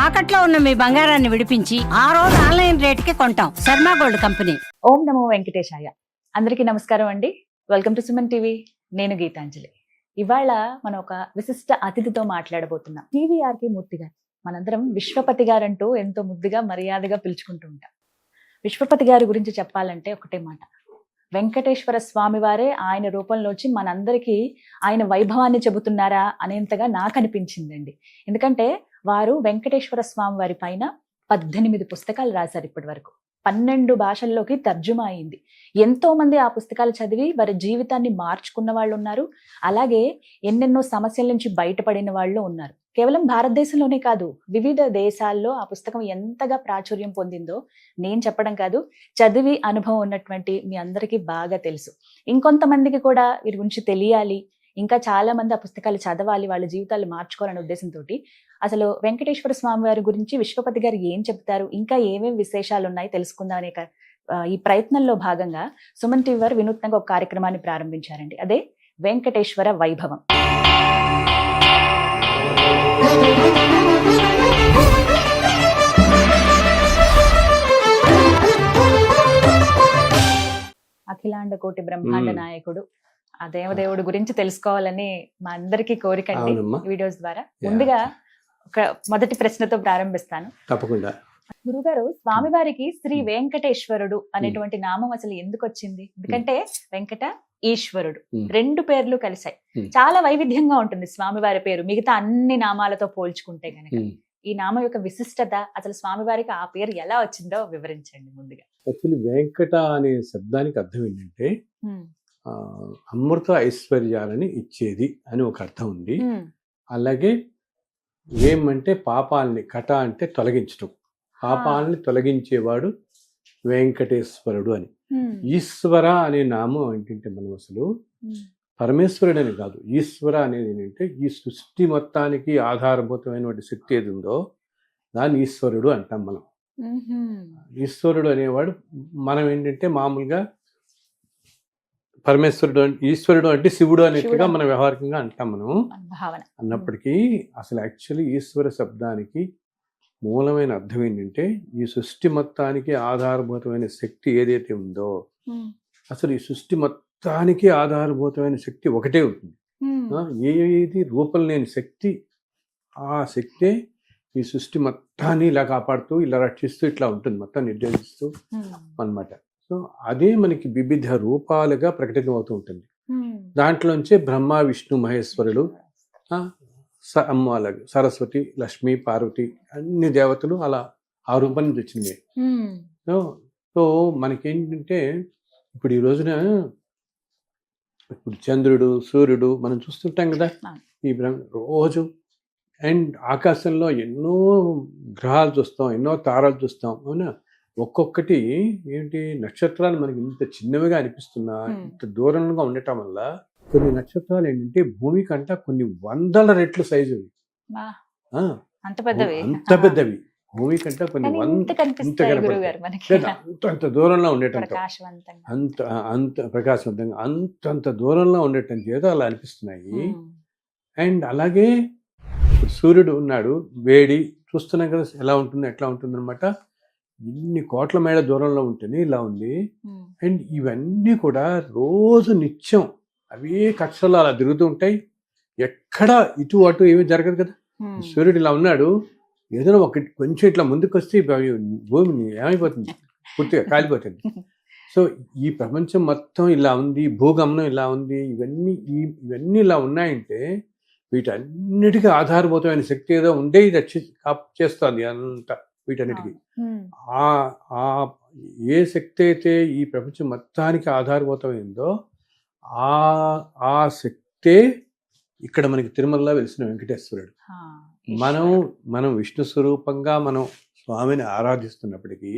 తాకట్లో ఉన్న మీ బంగారాన్ని విడిపించి ఆ రోజు ఆన్లైన్ రేటుకి కొంటాం. Sharma gold company. ఓం నమో వెంకటేశాయ. అందరికీ నమస్కారం అండి. Welcome to Suman TV. నేను గీతాంజలి. ఇవాళ మనం ఒక విశిష్ట అతిథితో మాట్లాడబోతున్నాం. టీవీఆర్కే మూర్తి గారు. మనందరం విశ్వపతి గారంటూ ఎంతో ముద్దుగా మర్యాదగా పిలుచుకుంటూ ఉంటాం. విశ్వపతి గారి గురించి చెప్పాలంటే ఒకటే మాట, వెంకటేశ్వర స్వామి వారే ఆయన రూపంలోంచి మనందరికీ ఆయన వైభవాన్ని చెబుతున్నారా అనేంతగా నాకు అనిపించిందండి. ఎందుకంటే వారు వెంకటేశ్వర స్వామి వారి పైన 18 పుస్తకాలు రాశారు. ఇప్పటి వరకు 12 భాషల్లోకి తర్జుమా అయింది. ఎంతో మంది ఆ పుస్తకాలు చదివి వారి జీవితాన్ని మార్చుకున్న వాళ్ళు ఉన్నారు. అలాగే ఎన్నెన్నో సమస్యల నుంచి బయటపడిన వాళ్ళు ఉన్నారు. కేవలం భారతదేశంలోనే కాదు, వివిధ దేశాల్లో ఆ పుస్తకం ఎంతగా ప్రాచుర్యం పొందిందో నేను చెప్పడం కాదు, చదివి అనుభవం ఉన్నటువంటి మీ అందరికీ బాగా తెలుసు. ఇంకొంతమందికి కూడా వీరి గురించి తెలియాలి, ఇంకా చాలా మంది ఆ పుస్తకాలు చదవాలి, వాళ్ళ జీవితాలు మార్చుకోవాలనే ఉద్దేశంతో అసలు వెంకటేశ్వర స్వామి వారి గురించి విశ్వపతి గారు ఏం చెప్తారు, ఇంకా ఏమేమి విశేషాలు ఉన్నాయి తెలుసుకుందాం అనే ఈ ప్రయత్నంలో భాగంగా సుమన్ టీవీ వారు వినూత్నంగా ఒక కార్యక్రమాన్ని ప్రారంభించారండి. అదే వెంకటేశ్వర వైభవం. అఖిలాండ కోటి బ్రహ్మాండ నాయకుడు ఆ దేవదేవుడు గురించి తెలుసుకోవాలని మా అందరికీ కోరిక అండి వీడియోస్ ద్వారా. ముందుగా ఒక మొదటి ప్రశ్నతో ప్రారంభిస్తాను. తప్పకుండా. గురుగారు, స్వామివారికి శ్రీ వెంకటేశ్వరుడు అనేటువంటి నామం అసలు ఎందుకు వచ్చింది? ఎందుకంటే వెంకట ఈశ్వరుడు 2 పేర్లు కలిసాయి. చాలా వైవిధ్యంగా ఉంటుంది స్వామివారి పేరు మిగతా అన్ని నామాలతో పోల్చుకుంటే గనక. ఈ నామం యొక్క విశిష్టత, అసలు స్వామివారికి ఆ పేరు ఎలా వచ్చిందో వివరించండి ముందుగా. యాక్చువల్లీ వెంకట అనే శబ్దానికి అర్థం ఏంటంటే అమృత ఐశ్వర్యాలని ఇచ్చేది అని ఒక అర్థం ఉంది. అలాగే ఏమంటే పాపాలని, కట అంటే తొలగించడం, పాపాలని తొలగించేవాడు వెంకటేశ్వరుడు అని. ఈశ్వర అనే నామం ఏంటంటే మనం అసలు పరమేశ్వరుడు అని కాదు, ఈశ్వర అనేది ఏంటంటే ఈ సృష్టి మొత్తానికి ఆధారభూతమైనటువంటి శక్తి ఏది ఉందో దాన్ని ఈశ్వరుడు అంటాం మనం. ఈశ్వరుడు అనేవాడు మనం ఏంటంటే మామూలుగా పరమేశ్వరుడు, ఈశ్వరుడు అంటే శివుడు అనేట్టుగా మనం వ్యవహారికంగా అంటాం మనం. అన్నప్పటికీ అసలు యాక్చువల్లీ ఈశ్వర శబ్దానికి మూలమైన అర్థం ఏంటంటే ఈ సృష్టి మొత్తానికి ఆధారభూతమైన శక్తి ఏదైతే ఉందో, అసలు ఈ సృష్టి మొత్తానికి ఆధారభూతమైన శక్తి ఒకటే ఉంటుంది. ఏది రూపం లేని శక్తి, ఆ శక్తే ఈ సృష్టి మొత్తాన్ని ఇలా కాపాడుతూ, ఇలా రక్షిస్తూ, ఇట్లా ఉంటుంది, మొత్తం నిర్దేశిస్తూ అన్నమాట. సో అదే మనకి వివిధ రూపాలుగా ప్రకటితమవుతూ ఉంటుంది. దాంట్లోంచే బ్రహ్మ, విష్ణు, మహేశ్వరుడు, అలాగే సరస్వతి, లక్ష్మి, పార్వతి, అన్ని దేవతలు అలా ఆ రూపం నుంచి వచ్చినవి. సో మనకేంటంటే ఇప్పుడు ఈ రోజున ఇప్పుడు చంద్రుడు, సూర్యుడు మనం చూస్తుంటాం కదా ఈ రోజు. అండ్ ఆకాశంలో ఎన్నో గ్రహాలు చూస్తాం, ఎన్నో తారాలు చూస్తాం. అవునా? ఒక్కొక్కటి ఏంటి నక్షత్రాలు మనకి ఇంత చిన్నవిగా అనిపిస్తున్నా, ఇంత దూరంగా ఉండటం వల్ల కొన్ని నక్షత్రాలు ఏంటంటే భూమి కంట కొన్ని 100 రెట్లు సైజు, అంత పెద్దవి, భూమి కంట కొన్ని అంత దూరంలో ఉండటం, అంత ప్రకాశవంతంగా అంత దూరంలో ఉండటం చేత అలా అనిపిస్తున్నాయి. అండ్ అలాగే సూర్యుడు ఉన్నాడు, వేడి చూస్తున్నాం కదా ఎలా ఉంటుంది, ఎట్లా ఉంటుంది అనమాట. ఇన్ని కోట్ల మేడ దూరంలో ఉంటేనే ఇలా ఉంది. అండ్ ఇవన్నీ కూడా రోజు నిత్యం అవే కక్షలు అలా తిరుగుతూ ఉంటాయి. ఎక్కడ ఇటు అటు ఏమీ జరగదు కదా. సూర్యుడు ఇలా ఉన్నాడు, ఏదైనా ఒకటి కొంచెం ఇట్లా ముందుకు వస్తే భూమిని ఏమైపోతుంది, పూర్తిగా కాలిపోతుంది. సో ఈ ప్రపంచం మొత్తం ఇలా ఉంది, భూగమనం ఇలా ఉంది, ఇవన్నీ ఇలా ఉన్నాయంటే వీటన్నిటికీ ఆధారభూతమైన శక్తి ఏదో ఉండే ఇది చేస్తుంది అంతా. వీటన్నిటికీ ఏ శక్తి అయితే ఈ ప్రపంచం మొత్తానికి ఆధారభూతమైందో ఆ శక్తే ఇక్కడ మనకి తిరుమలలో వెలిసిన వెంకటేశ్వరుడు. మనం విష్ణు స్వరూపంగా మనం స్వామిని ఆరాధిస్తున్నప్పటికీ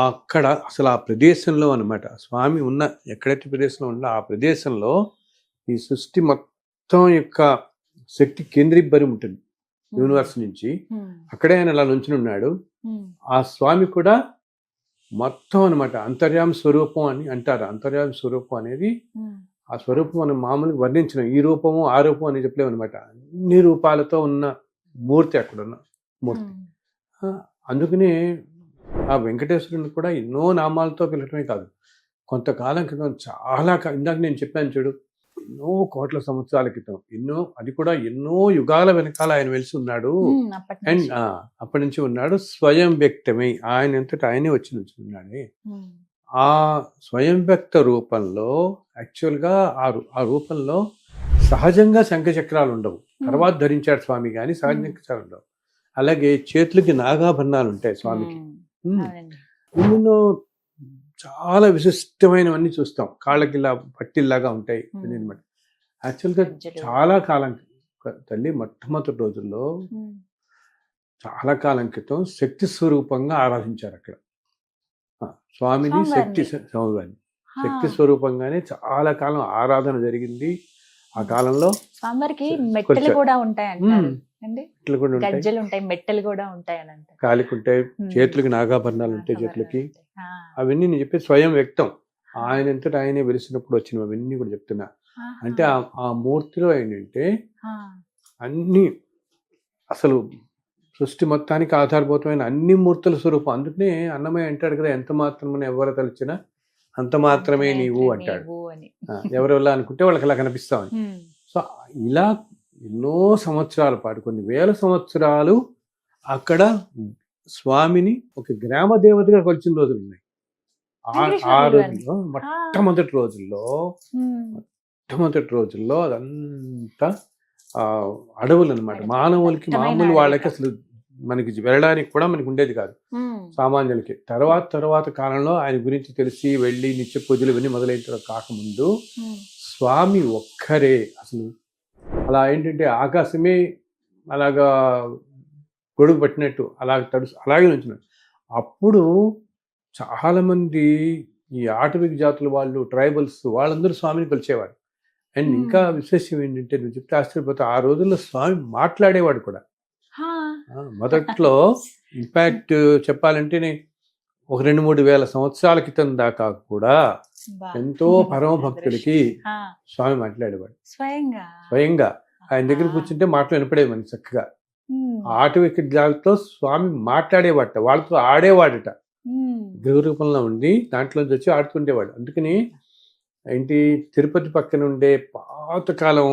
అక్కడ అసలు ఆ ప్రదేశంలో అన్నమాట స్వామి ఉన్న ఎక్కడైతే ప్రదేశంలో ఉందో ఆ ప్రదేశంలో ఈ సృష్టి మొత్తం యొక్క శక్తి కేంద్రీభరి ఉంటుంది యూనివర్స్ నుంచి. అక్కడే ఆయన అలా నుంచుని ఉన్నాడు. ఆ స్వామి కూడా మొత్తం అనమాట అంతర్యామి స్వరూపం అని అంటారు. అంతర్యామి స్వరూపం అనేది ఆ స్వరూపం మనం మామూలుగా వర్ణించిన ఈ రూపము ఆ రూపం అని చెప్పలేము అనమాట. అన్ని రూపాలతో ఉన్న మూర్తి అక్కడ ఉన్న మూర్తి. అందుకనే ఆ వెంకటేశ్వరుని కూడా ఎన్నో నామాలతో పిలవటమే కాదు, కొంతకాలం క్రితం చాలా ఇందాక నేను చెప్పాను చూడు, ఎన్నో కోట్ల సంవత్సరాల క్రితం, అది కూడా ఎన్నో యుగాల వెనకాల ఆయన వెలిసి ఉన్నాడు. అండ్ అప్పటి నుంచి ఉన్నాడు, స్వయం వ్యక్తమై ఆయన అంతటా ఆయనే వచ్చి నుంచి ఉన్నాడే. ఆ స్వయం వ్యక్త రూపంలో యాక్చువల్గా ఆ రూపంలో సహజంగా శంఖచక్రాలు ఉండవు, తర్వాత ధరించాడు స్వామి, కానీ సహజ శంఖచక్రాలు ఉండవు. అలాగే చేతులకి నాగాభరణాలు ఉంటాయి స్వామికి. ఎన్నెన్నో చాలా విశిష్టమైనవన్నీ చూస్తాం, కాళ్ళకి ఇలా పట్టిల్లాగా ఉంటాయి అనమాట. యాక్చువల్గా చాలా కాలం తల్లి మొట్టమొదటి రోజుల్లో చాలా కాలం క్రితం శక్తి స్వరూపంగా ఆరాధించారు అక్కడ స్వామిని. శక్తి స్వరూపంగానే చాలా కాలం ఆరాధన జరిగింది. ఆ కాలంలో స్వామివారికి మెట్టెలు కూడా ఉంటాయండి, గజ్జలు ఉంటాయి, మెట్టెలు కూడా ఉంటాయి, కాలికి ఉంటాయి, చేతులకి నాగాభరణాలు ఉంటాయి చేతులకి. అవన్నీ నేను చెప్పే స్వయం వ్యక్తం, ఆయన అంతటా ఆయనే వెలిసినప్పుడు వచ్చినవి అవన్నీ కూడా చెప్తున్నా. అంటే ఆ మూర్తిలో ఏంటంటే అన్ని అసలు సృష్టి మొత్తానికి ఆధారభూతమైన అన్ని మూర్తుల స్వరూపం. అందుకనే అన్నమయ్య అంటాడు కదా, ఎంత మాత్రమే ఎవరు తలచినా అంత మాత్రమే నీవు అంటాడు. ఎవరు ఎలా అనుకుంటే వాళ్ళకి అలా కనిపిస్తామని. సో ఇలా ఎన్నో సంవత్సరాల పాటు, కొన్ని వేల సంవత్సరాలు అక్కడ స్వామిని ఒక గ్రామ దేవతగా కొలిచిన రోజులు ఉన్నాయి. ఆ రోజుల్లో మొట్టమొదటి రోజుల్లో అదంతా అడవులు అనమాట. మానవులకి, మామూలు వాళ్ళకి అసలు మనకి వెళ్ళడానికి కూడా మనకి ఉండేది కాదు, సామాన్యులకి. తర్వాత కాలంలో ఆయన గురించి తెలిసి వెళ్ళి నిత్య పూజలు ఇవన్నీ మొదలైన కాకముందు స్వామి ఒక్కరే అసలు అలా ఏంటంటే ఆకాశమే అలాగా గొడుగు పట్టినట్టు అలాగే నుంచున్నాడు. అప్పుడు చాలామంది ఈ ఆటవిక జాతుల వాళ్ళు, ట్రైబల్స్, వాళ్ళందరూ స్వామిని కొలిచేవారు. అండ్ ఇంకా విశేషం ఏంటంటే, నువ్వు చెప్తే ఆశ్చర్యపోతా, ఆ రోజుల్లో స్వామి మాట్లాడేవాడు కూడా. మొదట్లో ఇన్ఫాక్ట్ చెప్పాలంటే ఒక 2-3 వేల సంవత్సరాల క్రితం దాకా కూడా ఎంతో పరమ భక్తులకి స్వామి మాట్లాడేవాడు. స్వయంగా ఆయన దగ్గర కూర్చుంటే మాటలు వినపడేవి మనకి చక్కగా. ఆటవిక జాతులతో స్వామి మాట్లాడేవాట, వాళ్ళతో ఆడేవాడట, గృహ రూపంలో ఉండి దాంట్లోంచి వచ్చి ఆడుతుండేవాడు. అందుకని ఏంటి, తిరుపతి పక్కన ఉండే పాతకాలం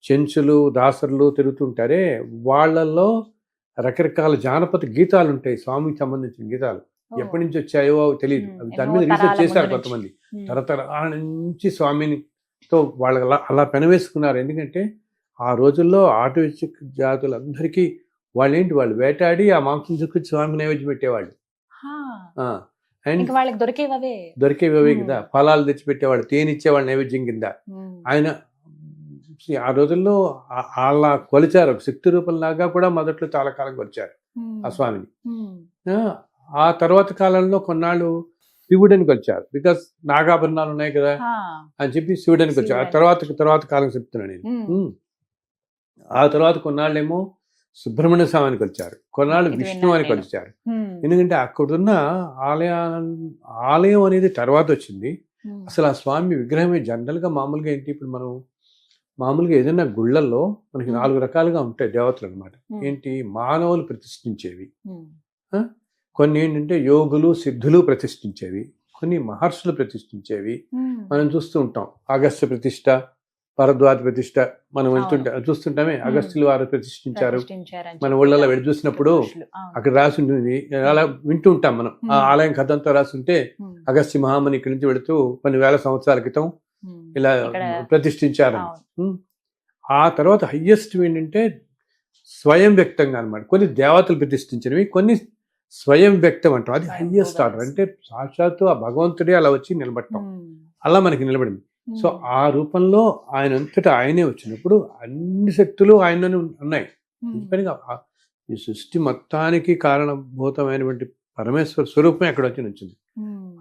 చెంచులు, దాసరులు తిరుగుతుంటారే, వాళ్ళల్లో రకరకాల జానపద గీతాలు ఉంటాయి, స్వామికి సంబంధించిన గీతాలు. ఎప్పటి నుంచి వచ్చాయో తెలియదు, దాని మీద రీసెర్చ్ చేశారు కొంతమంది. తరతరాల నుంచి స్వామినితో వాళ్ళు అలా పెనవేసుకున్నారు. ఎందుకంటే ఆ రోజుల్లో ఆటవిక జాతులందరికీ వాళ్ళు వేటాడి ఆ మాంసం తీసుకొచ్చి స్వామికి నైవేద్యం పెట్టేవాళ్ళు. అండ్ దొరికేవే కదా, ఫలాలు తెచ్చిపెట్టేవాడు, తేనిచ్చేవాళ్ళు నైవేద్యం కింద. ఆయన ఆ రోజుల్లో అలా కొలిచారు, శక్తి రూపంలాగా కూడా మొదట్లో చాలా కాలం కొలిచారు ఆ స్వామిని. ఆ తర్వాత కాలంలో కొన్నాళ్ళు శివుడిని కొలిచారు, బికాస్ నాగాభరణాలు ఉన్నాయి కదా అని చెప్పి శివుడిని కొలిచారు. ఆ తర్వాత కాలం చెప్తున్నాను నేను. ఆ తర్వాత కొన్నాళ్ళేమో సుబ్రహ్మణ్య స్వామిని కొలిచారు, కొన్నాళ్ళు విష్ణు అని కొలిచారు. ఎందుకంటే అక్కడున్న ఆలయం అనేది తర్వాత వచ్చింది. అసలు ఆ స్వామి విగ్రహమే జనరల్గా మామూలుగా ఏంటి, ఇప్పుడు మనం మామూలుగా ఏదైనా గుళ్ళల్లో మనకి 4 రకాలుగా ఉంటాయి దేవతలు అనమాట. ఏంటి, మానవులు ప్రతిష్ఠించేవి, కొన్ని ఏంటంటే యోగులు, సిద్ధులు ప్రతిష్ఠించేవి, కొన్ని మహర్షులు ప్రతిష్ఠించేవి. మనం చూస్తూ ఉంటాం అగస్త్య ప్రతిష్ఠ, భరద్వాజ ప్రతిష్ఠ, మనం చూస్తుంటామే. అగస్త్యులు వారు ప్రతిష్ఠించారు, మన ఊళ్ళలో వెళ్ళి చూసినప్పుడు అక్కడ రాసి ఉంటుంది, అలా వింటూ ఉంటాం మనం. ఆ ఆలయం కథ అంతా రాసి ఉంటే అగస్త్య మహాముని ఇక్కడి నుంచి వెళుతూ కొన్ని వేల సంవత్సరాల క్రితం ఇలా ప్రతిష్ఠించారని. ఆ తర్వాత హయ్యెస్ట్ ఏంటంటే స్వయం వ్యక్తంగా అనమాట, కొన్ని దేవతలు ప్రతిష్ఠించినవి, కొన్ని స్వయం వ్యక్తం అంటాం, అది హయ్యెస్ట్ ఆర్డర్. అంటే సాక్షాత్తు ఆ భగవంతుడే అలా వచ్చి నిలబడటం, అలా మనకి నిలబడింది. సో ఆ రూపంలో ఆయన అంతటా ఆయనే వచ్చినప్పుడు అన్ని శక్తులు ఆయనలోనే ఉన్నాయి. ఈ సృష్టి మొత్తానికి కారణభూతమైనటువంటి పరమేశ్వర స్వరూపమే అక్కడ వచ్చి వచ్చింది.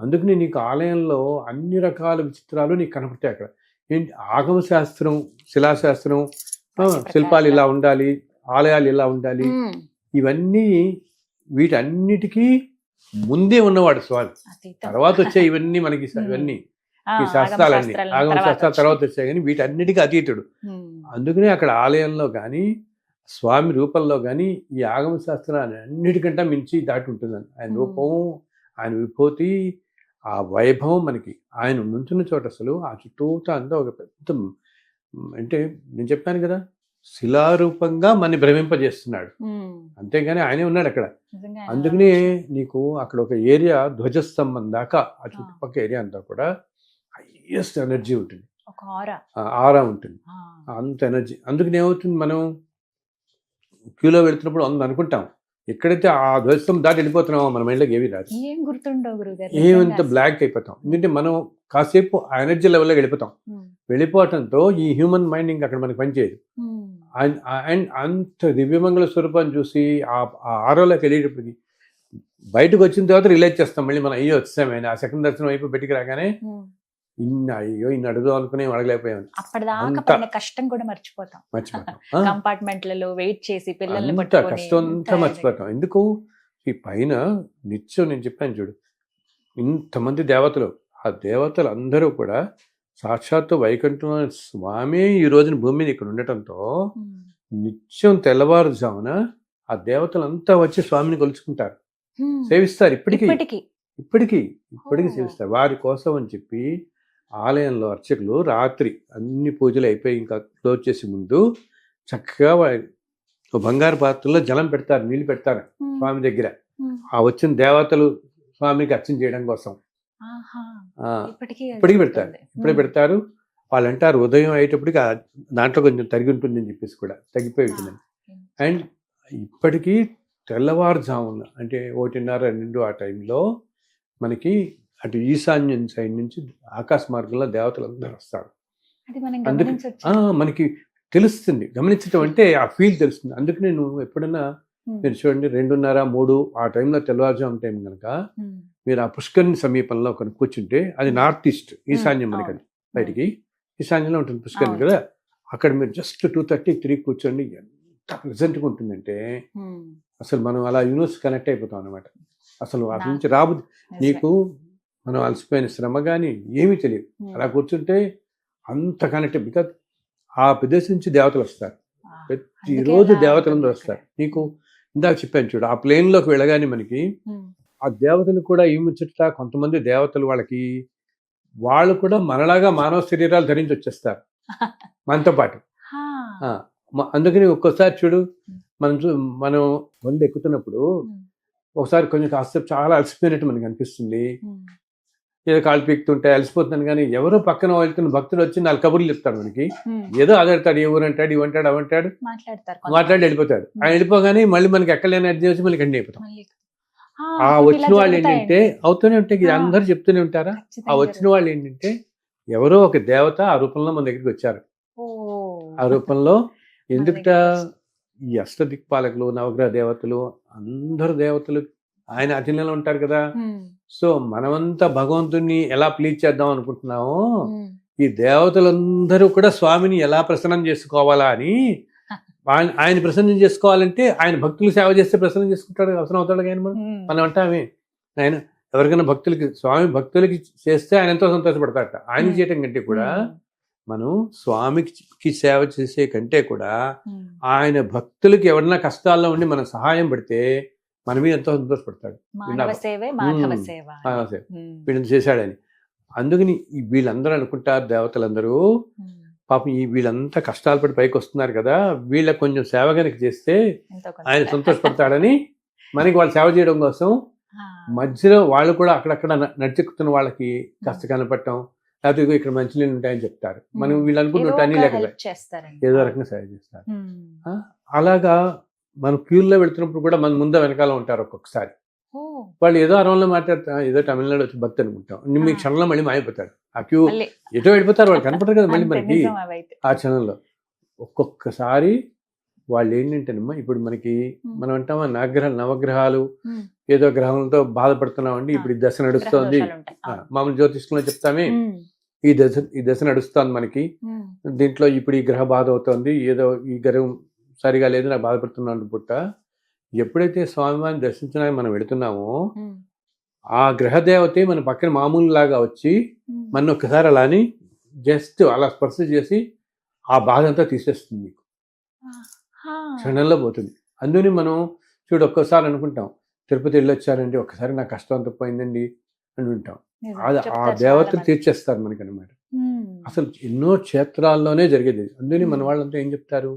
అందుకని నీకు ఆలయంలో అన్ని రకాల విచిత్రాలు నీకు కనపడతాయి. అక్కడ ఏంటి, ఆగమ శాస్త్రం, శిలాశాస్త్రం, శిల్పాలు ఇలా ఉండాలి, ఆలయాలు ఇలా ఉండాలి, ఇవన్నీ వీటన్నిటికీ ముందే ఉన్నవాడు స్వామి. తర్వాత వచ్చాయి ఇవన్నీ మనకి, ఇవన్నీ ఈ శాస్త్రాలన్నీ ఆగమ శాస్త్రాల తర్వాత వచ్చాయి, కానీ వీటన్నిటికీ అతీతుడు. అందుకనే అక్కడ ఆలయంలో కానీ స్వామి రూపంలో కానీ ఈ ఆగమ శాస్త్రాన్ని అన్నిటికంటే మించి దాటి ఉంటుందని ఆయన రూపం, ఆయన విభూతి, ఆ వైభవం మనకి ఆయన నుంచున్న చోట అసలు ఆ చుట్టూతా అంతా ఒక పెద్ద, అంటే నేను చెప్పాను కదా, శిలారూపంగా మన భ్రమింపజేస్తున్నాడు. అంతేగాని ఆయనే ఉన్నాడు అక్కడ. అందుకనే నీకు అక్కడ ఒక ఏరియా ధ్వజస్తంభం దాకా ఆ చుట్టుపక్కల ఏరియా అంతా కూడా హైయెస్ట్ ఎనర్జీ ఉంటుంది, ఆరా ఉంటుంది, అంత ఎనర్జీ. అందుకని ఏమవుతుంది, మనం క్యూలో వెళ్తున్నప్పుడు అంత అనుకుంటాం, ఎక్కడైతే ఆ ధ్వజస్తంభం దాటి వెళ్ళిపోతున్నామో మన మైండ్లోకి ఏవి రాదు, ఏమంత బ్లాక్ అయిపోతాం. ఎందుకంటే మనం కాసేపు ఆ ఎనర్జీ లెవెల్లోకి వెళ్ళిపోతాం. వెళ్ళిపోవటంతో ఈ హ్యూమన్ మైండ్ ఇంకా అక్కడ మనకి పనిచేయదు. అండ్ అంత దివ్యమంగళ స్వరూపాన్ని చూసి ఆ ఆరోలోకి వెళ్ళేటప్పటికి బయటకు వచ్చిన తర్వాత రిలైజ్ చేస్తాం మళ్ళీ మనం అయ్యో వచ్చామని. ఆ సెకండ్ దర్శనం అయిపోయి బయటికి రాగానే ఇన్ని అడుగుదాం అనుకుని అడగలేకపోయాను. అప్పటిదాకా కష్టం కూడా మర్చిపోతాం. కంపార్ట్మెంట్లలో వెయిట్ చేసి పిల్లల్ని కష్టం అంతా మర్చిపోతాం. ఎందుకు, ఈ పైన నిత్యం నేను చెప్పాను చూడు, ఇంతమంది దేవతలు, ఆ దేవతలు అందరూ కూడా సాక్షాత్తు వైకుంఠంలో స్వామి ఈ రోజున భూమి మీద ఇక్కడ ఉండటంతో నిత్యం తెల్లవారుజామున ఆ దేవతలంతా వచ్చి స్వామిని కొలుచుకుంటారు, సేవిస్తారు. ఇప్పటికీ సేవిస్తారు. వారి కోసం అని చెప్పి ఆలయంలో అర్చకులు రాత్రి అన్ని పూజలు అయిపోయి ఇంకా క్లోజ్ చేసే ముందు చక్కగా బంగారు పాత్రలో జలం పెడతారు, నీళ్లు పెడతారు స్వామి దగ్గర. ఆ వచ్చిన దేవతలు స్వామికి అర్చన చేయడం కోసం ఇప్పటికీ పెడతారు. వాళ్ళు అంటారు ఉదయం అయ్యేటప్పటికి దాంట్లో కొంచెం తరిగి ఉంటుందని చెప్పేసి కూడా తగ్గిపోయి ఉంటుందని. అండ్ ఇప్పటికీ తెల్లవారుజామున అంటే 1:30-2 ఆ టైంలో మనకి అటు ఈశాన్యం సైడ్ నుంచి ఆకాశ మార్గంలో దేవతలు అందరూ వస్తారు. అందుకే మనకి తెలుస్తుంది, గమనించటం అంటే ఆ ఫీల్ తెలుస్తుంది. అందుకనే నువ్వు ఎప్పుడైనా మీరు చూడండి 2:30-3 ఆ టైంలో తెల్లవారుజాము టైం కనుక మీరు ఆ పుష్కరిణి సమీపంలో కనుక కూర్చుంటే, అది నార్త్ ఈస్ట్ ఈశాన్యం మనకి, బయటికి ఈశాన్యంలో ఉంటుంది పుష్కరిణి కదా, అక్కడ మీరు జస్ట్ 2:30-3 కూర్చోండి, ఎంత ప్రెజెంట్గా ఉంటుందంటే అసలు మనం అలా యూనివర్స్ కనెక్ట్ అయిపోతాం అనమాట. అసలు అటు నుంచి రాబోదు నీకు, మనం అలసిపోయిన శ్రమ కానీ ఏమీ తెలియదు. అలా కూర్చుంటే అంత కనెక్ట్, బికాజ్ ఆ ప్రదేశం నుంచి దేవతలు వస్తారు, ప్రతిరోజు దేవతలందరూ వస్తారు. నీకు ఇందాక చెప్పాను చూడు, ఆ ప్లేన్లోకి వెళ్ళగానే మనకి ఆ దేవతలు కూడా ఏమిచ్చట, కొంతమంది దేవతలు వాళ్ళు కూడా మనలాగా మానవ శరీరాలు ధరించి వచ్చేస్తారు మనతో పాటు. అందుకని ఒక్కోసారి చూడు, మనం వంద ఎక్కుతున్నప్పుడు ఒకసారి కొంచెం కాసేపు చాలా అలసిపోయినట్టు మనకి అనిపిస్తుంది, ఏదో కాళ్ళు పీకుతుంటే అలసిపోతున్నాను, కానీ ఎవరో పక్కన వెళ్తున్న భక్తులు వచ్చి 4 కబుర్లు చెప్తాడు మనకి, ఏదో అదడతాడు, ఏ ఊరు అంటాడు, ఇవంటాడు, అవంటాడు, మాట్లాడి వెళ్ళిపోతాడు. ఆయన వెళ్ళిపోగానే మళ్ళీ మనకి ఎక్కలేని ఎనర్జీ వచ్చి మళ్ళీ కండి అయిపోతాం. ఆ వచ్చిన వాళ్ళు ఏంటంటే అవుతూనే ఉంటాయి, అందరూ చెప్తూనే ఉంటారా, ఆ వచ్చిన వాళ్ళు ఏంటంటే ఎవరో ఒక దేవత ఆ రూపంలో మన దగ్గరికి వచ్చారు. ఆ రూపంలో ఎందుకుట, ఈ అష్టదిక్పాలకులు, నవగ్రహ దేవతలు, అందరు దేవతలు ఆయన అధీనంలో ఉంటారు కదా. సో మనమంతా భగవంతుని ఎలా ప్లీజ్ చేద్దాం అనుకుంటున్నామో, ఈ దేవతలందరూ కూడా స్వామిని ఎలా ప్రసన్నం చేసుకోవాలా అని, ఆయన ప్రసన్నం చేసుకోవాలంటే ఆయన భక్తులు సేవ చేస్తే ప్రసన్నం చేసుకుంటాడు, అవసరం అవుతాడు. కానీ మనం అంటామే, ఆయన ఎవరికైనా భక్తులకి, స్వామి భక్తులకి చేస్తే ఆయన ఎంతో సంతోషపడతాడట. ఆయన చేయటం కంటే కూడా మనం స్వామికి సేవ చేసే కంటే కూడా ఆయన భక్తులకి ఎవరన్నా కష్టాల్లో ఉండి మనం సహాయం పడితే మన మీద ఎంతో సంతోషపడతాడు, వీళ్ళని చేశాడని. అందుకని వీళ్ళందరూ అనుకుంటారు, దేవతలందరూ పాపం వీళ్ళంతా కష్టాలు పడి పైకి వస్తున్నారు కదా, వీళ్ళకి కొంచెం సేవ కనుక చేస్తే ఆయన సంతోషపడతాడని మనకి వాళ్ళు సేవ చేయడం కోసం మధ్యలో వాళ్ళు కూడా అక్కడక్కడ నడిచెక్కుతున్న వాళ్ళకి కాస్త కనపడటం, లేకపోతే ఇక్కడ మంచినీళ్ళు ఉంటాయని చెప్తారు. మనం వీళ్ళు అనుకుంటుంటే అన్ని లేక ఏదో రకంగా సేవ చేస్తారు. అలాగా మనం క్యూల్లో వెళ్తున్నప్పుడు కూడా మన ముందు వెనకాల ఉంటారు. ఒక్కొక్కసారి వాళ్ళు ఏదో అరవంలో మాట్లాడతారు, ఏదో తమిళనాడు వచ్చి భక్తి అనుకుంటాం, మీ క్షణంలో మళ్ళీ మాయపోతాడు. ఆ క్యూ ఎటో వెళ్ళిపోతారు, వాళ్ళు కనపడరు కదా మళ్ళీ మనకి ఆ క్షణంలో. ఒక్కొక్కసారి వాళ్ళు ఏంటంటేనమ్మా, ఇప్పుడు మనకి మనం అంటామా నవగ్రహాలు ఏదో గ్రహంతో బాధపడుతున్నామండి, ఇప్పుడు ఈ దశ నడుస్తోంది, మామూలు జ్యోతిష్కంలో చెప్తామే ఈ దశ నడుస్తోంది మనకి, దీంట్లో ఇప్పుడు ఈ గ్రహ బాధ అవుతోంది, ఏదో ఈ గ్రహం సరిగా లేదు, నాకు బాధపడుతున్నాను పుట్ట. ఎప్పుడైతే స్వామివారిని దర్శించడానికి మనం వెళుతున్నామో ఆ గ్రహదేవతే మన పక్కన మామూలు లాగా వచ్చి మన ఒక్కసారి అలా అని జస్ట్ అలా స్పర్శ చేసి ఆ బాధ అంతా తీసేస్తుంది నీకు. క్షణంలో పోతుంది. అందుకని మనం చూడు ఒక్కోసారి అనుకుంటాం తిరుపతి వెళ్ళొచ్చారండి, ఒక్కసారి నా కష్టం అంత పోయిందండి అని ఉంటాం. ఆ దేవతలు తీర్చేస్తారు మనకి అనమాట. అసలు ఎన్నో క్షేత్రాల్లోనే జరిగేది. అందుకని మన వాళ్ళంతా ఏం చెప్తారు,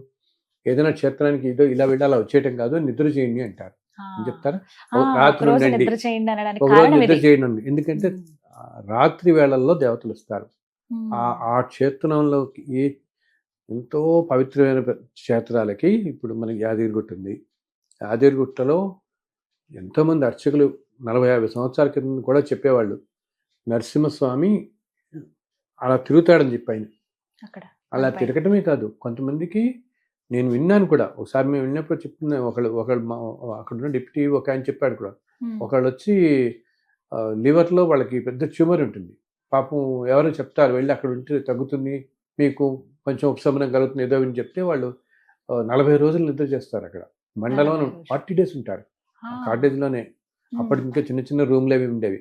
ఏదైనా క్షేత్రానికి ఏదో ఇలా వెళ్ళి అలా వచ్చేయటం కాదు, నిద్ర చేయండి అంటారు. ఏం చెప్తారు, రాత్రి ఉండండి, ఒక రోజు నిద్ర చేయండి. ఎందుకంటే రాత్రి వేళల్లో దేవతలు వస్తారు. ఆ క్షేత్రంలోకి ఎంతో పవిత్రమైన క్షేత్రాలకి ఇప్పుడు మనకి యాదగిరిగుట్ట ఉంది. యాదగిరిగుట్టలో ఎంతోమంది అర్చకులు 40-50 సంవత్సరాల క్రితం కూడా చెప్పేవాళ్ళు, నరసింహస్వామి అలా తిరుగుతాడని చెప్పాను. అలా తిరగటమే కాదు, కొంతమందికి నేను విన్నాను కూడా. ఒకసారి మేము వెళ్ళినప్పుడు చెప్తున్నా, ఒకళ్ళు అక్కడున్న డిప్యూటీ ఒక ఆయన చెప్పాడు కూడా. ఒకళ్ళు వచ్చి లివర్లో వాళ్ళకి పెద్ద ట్యూమర్ ఉంటుంది, పాపం ఎవరో చెప్తారు వెళ్ళి అక్కడ ఉంటే తగ్గుతుంది, మీకు కొంచెం ఉపశమనం కలుగుతుంది ఏదో అని చెప్తే వాళ్ళు 40 రోజులు నిద్ర చేస్తారు. అక్కడ మండలంలో 40 days ఉంటారు కాటేజ్లోనే. అప్పటికి ఇంకా చిన్న చిన్న రూమ్లు అవి ఉండేవి.